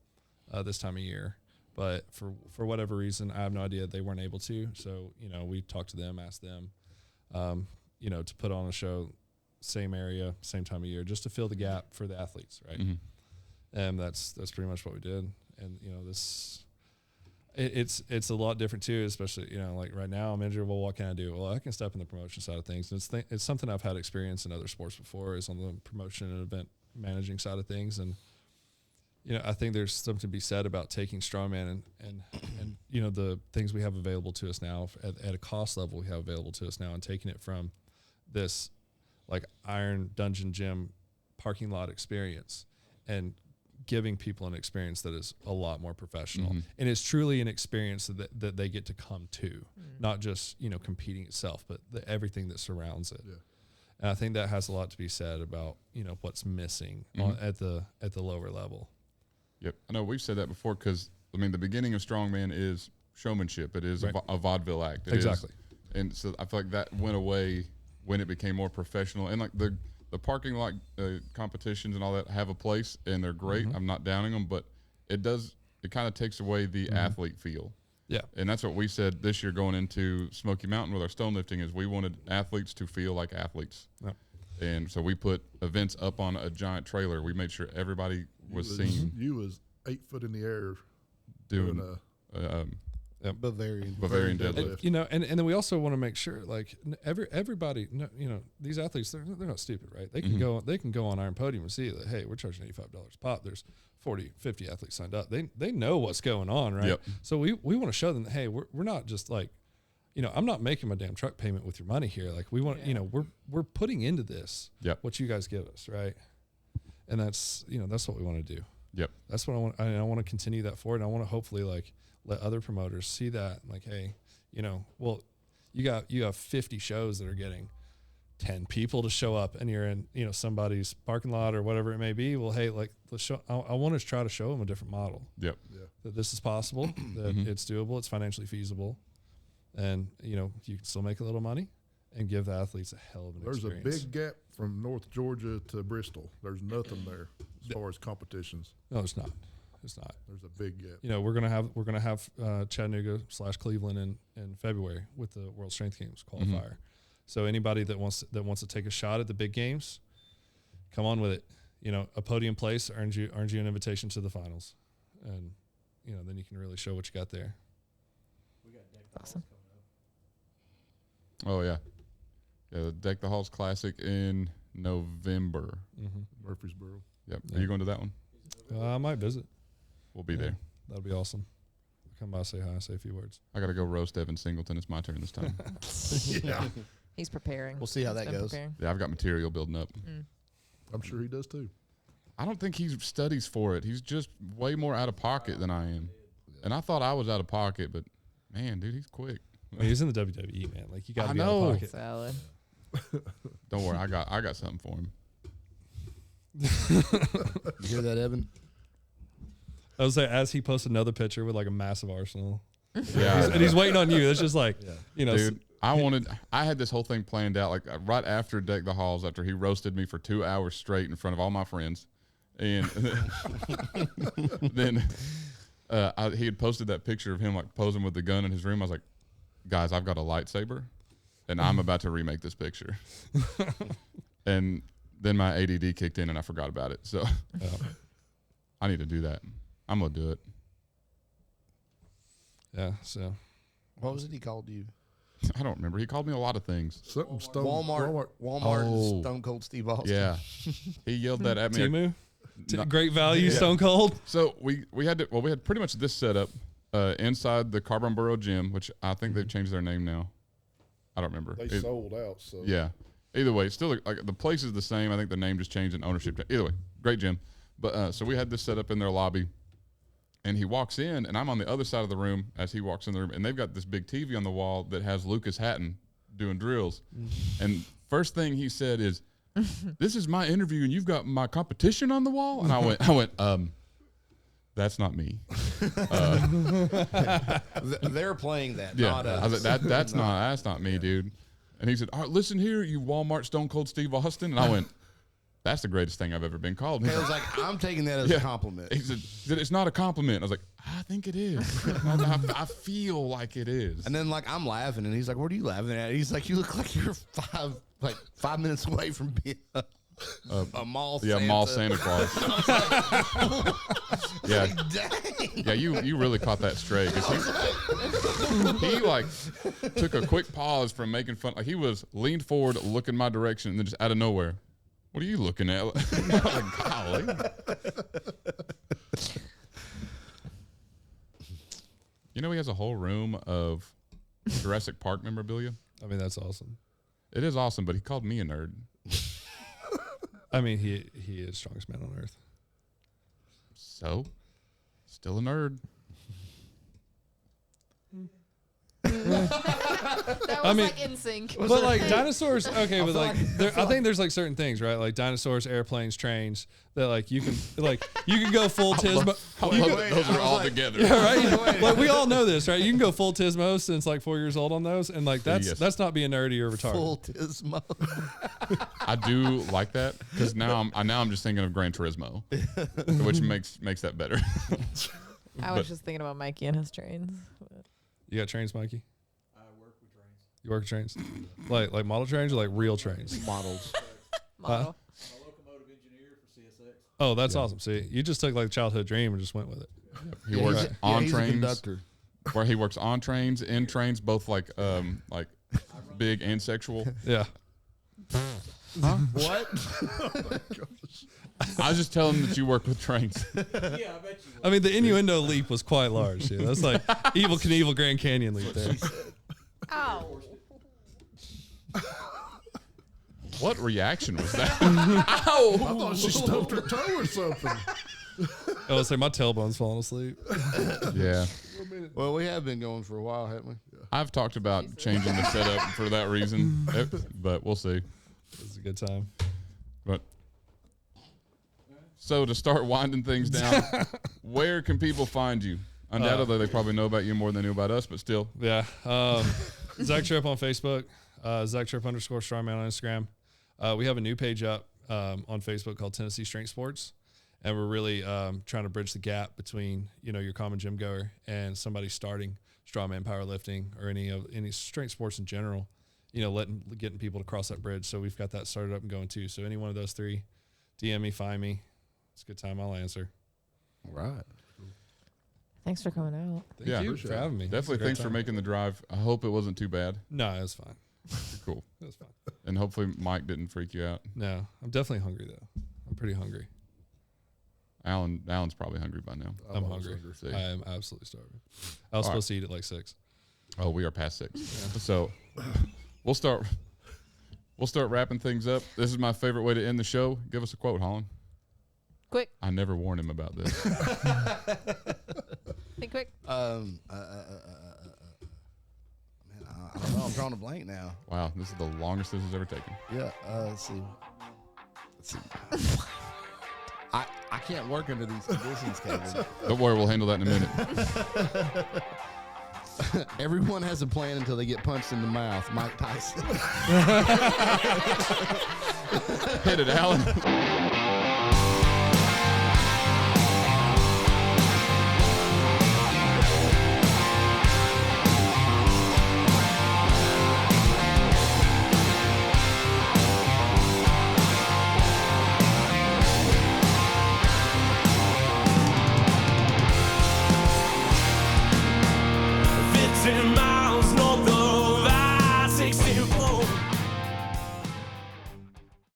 this time of year. But for whatever reason, I have no idea, they weren't able to. So, we talked to them, asked them, to put on a show, same area, same time of year, just to fill the gap for the athletes, right? And that's pretty much what we did. And, it's a lot different too, especially, like right now I'm injured. Well, what can I do? Well, I can step in the promotion side of things. And it's something I've had experience in other sports before, is on the promotion and event managing side of things. And, I think there's something to be said about taking strongman and the things we have available to us now at a cost level we have available to us now, and taking it from this like Iron Dungeon Gym parking lot experience and giving people an experience that is a lot more professional. And it's truly an experience that they get to come to, not just, competing itself, but everything that surrounds it. Yeah. And I think that has a lot to be said about, what's missing at the lower level. Yep. I know we've said that before, because, the beginning of Strongman is showmanship. It is a vaudeville act. Exactly. And so I feel like that went away when it became more professional. And like the parking lot competitions and all that have a place, and they're great. I'm not downing them, but it kind of takes away the athlete feel. Yeah. And that's what we said this year going into Smoky Mountain with our stone lifting, is we wanted athletes to feel like athletes. Yep. And so we put events up on a giant trailer. We made sure everybody was seen. You was 8 foot in the air doing Bavarian deadlift. And then we also want to make sure, like, everybody, these athletes, they're not stupid, right? They can go on Iron Podium and see that, hey, we're charging $85 a pop. There's 40, 50 athletes signed up. They know what's going on, right? Yep. So we want to show them that, hey, we're not just like, I'm not making my damn truck payment with your money here. Like, we want, we're putting into this what you guys give us, right? And that's what we want to do. Yep. That's what I want. I want to continue that forward. And I want to hopefully let other promoters see that, like, hey, well, you have 50 shows that are getting 10 people to show up, and you're in, somebody's parking lot or whatever it may be. Well, hey, like, let's show, I want to try to show them a different model. Yep. Yeah. That this is possible, that it's doable, it's financially feasible, and, you can still make a little money and give the athletes a hell of an experience. There's a big gap from North Georgia to Bristol. There's nothing there as far as competitions. No, it's not. It's not. There's a big gap. We're gonna have Chattanooga / Cleveland in February with the World Strength Games qualifier. So anybody that wants to take a shot at the big games, come on with it. A podium place earns you an invitation to the finals, and then you can really show what you got there. We got Deck the Awesome. Halls coming up. Oh yeah. Yeah, the Deck the Halls Classic in November. Murfreesboro. Yep. Are you going to that one? I might visit. We'll be there. That'll be awesome. Come by, say hi, say a few words. I got to go roast Evan Singleton. It's my turn this time. Yeah. He's preparing. We'll see how that He's been goes. preparing. Yeah, I've got material building up. I'm sure he does too. I don't think he studies for it. He's just way more out of pocket than I am. And I thought I was out of pocket, but man, dude, he's quick. He's in the WWE, man. Like, you got to be out know. of pocket. Salad. Don't worry, I got something for him. You hear that, Evan? I was like, as he posts another picture with like a massive arsenal, Yeah, and he's waiting on you. It's just like, dude. I had this whole thing planned out, like right after Deck the Halls, after he roasted me for 2 hours straight in front of all my friends. And then he had posted that picture of him like posing with the gun in his room. I was like, guys, I've got a lightsaber and I'm about to remake this picture. And then my ADD kicked in and I forgot about it. So I need to do that. I'm going to do it. Yeah. So What was it he called you? I don't remember. He called me a lot of things. Something Walmart Oh. Stone Cold Steve Austin. Yeah. He yelled that at me. Timu, No. great value, Stone Cold. So we had pretty much this setup inside the Carbon Gym, which I think they've changed their name now. I don't remember. They sold out. So Yeah. Either way, it's still like the place is the same. I think the name just changed in ownership. Either way, great gym. But so we had this set up in their lobby, and he walks in, and I'm on the other side of the room as he walks in the room, and they've got this big TV on the wall that has Lucas Hatton doing drills. And first thing he said is, "This is my interview, and you've got my competition on the wall." And I went, that's not me. They're playing that, Yeah, not us. I was like, that's not me, dude. And he said, "All right, listen here, you Walmart Stone Cold Steve Austin." And I went, "That's the greatest thing I've ever been called." And He was like, I'm taking that as a compliment. He said, "It's not a compliment." I was like, "I think it is. I feel like it is." And then like I'm laughing, and he's like, "What are you laughing at?" He's like, "You look like you're 5 minutes away from being a mall. Yeah, Santa. mall Santa Claus. Yeah, Dang. yeah. You really caught that straight because he like took a quick pause from making fun. Like he was leaned forward, looking my direction, and then just out of nowhere, "What are you looking at?" I was like, golly. You know, he has a whole room of Jurassic Park memorabilia. I mean, that's awesome. It is awesome, but he called me a nerd. I mean, he is strongest man on earth. So, still a nerd. That was like in sync. But like dinosaurs, okay, but like I think there's like certain things, right? Like dinosaurs, airplanes, trains that like you can go full Tismo. Those are all together. Yeah, right. Like we all know this, right? You can go full Tismo since like 4 years old on those, and like that's not being nerdy or retarded. Full Tismo. I do like that because now I'm just thinking of Gran Turismo, which makes that better. I was just thinking about Mikey and his trains. You got trains, Mikey? I work with trains. You work with trains? like model trains or like real trains? Models. Model. I'm a locomotive engineer for CSX. Oh, that's awesome. See, you just took like a childhood dream and just went with it. He works on he's trains. a conductor. Where he works on trains, in trains, both like big and sexual. Yeah. What? I was just telling him that you work with trains. Yeah, I bet you would. I mean, the innuendo leap was quite large. Yeah, that's like Evil Knievel Grand Canyon leap there. Ow. What reaction was that? I thought she stubbed her toe or something. I was like, my tailbone's falling asleep. Yeah. Well, we have been going for a while, haven't we? I've talked about changing the setup for that reason, but we'll see. It was a good time. But so to start winding things down, where can people find you? Undoubtedly, they probably know about you more than they knew about us, but still. Yeah. Zack Tripp on Facebook, Zack Tripp _strongman on Instagram. We have a new page up on Facebook called Tennessee Strength Sports. And we're really trying to bridge the gap between, your common gym goer and somebody starting strongman powerlifting or any strength sports in general, getting people to cross that bridge. So we've got that started up and going too. So any one of those three, DM me, find me. It's a good time. I'll answer. All right. Thanks for coming out. Thank you for having me. Definitely thanks for making the drive. I hope it wasn't too bad. No, it was fine. Cool. It was fine. And hopefully Mike didn't freak you out. No, I'm definitely hungry though. I'm pretty hungry. Alan's probably hungry by now. I'm hungry. See. I am absolutely starving. I was supposed to eat at like 6. Oh, we are past 6. So we'll start wrapping things up. This is my favorite way to end the show. Give us a quote, Holland. Quick. I never warned him about this. Think quick. Man, I don't know. I'm drawing a blank now. Wow, this is the longest this has ever taken. Yeah. Let's see. I can't work under these conditions, Kevin. Don't worry, we'll handle that in a minute. Everyone has a plan until they get punched in the mouth. Mike Tyson. Hit it, Alan.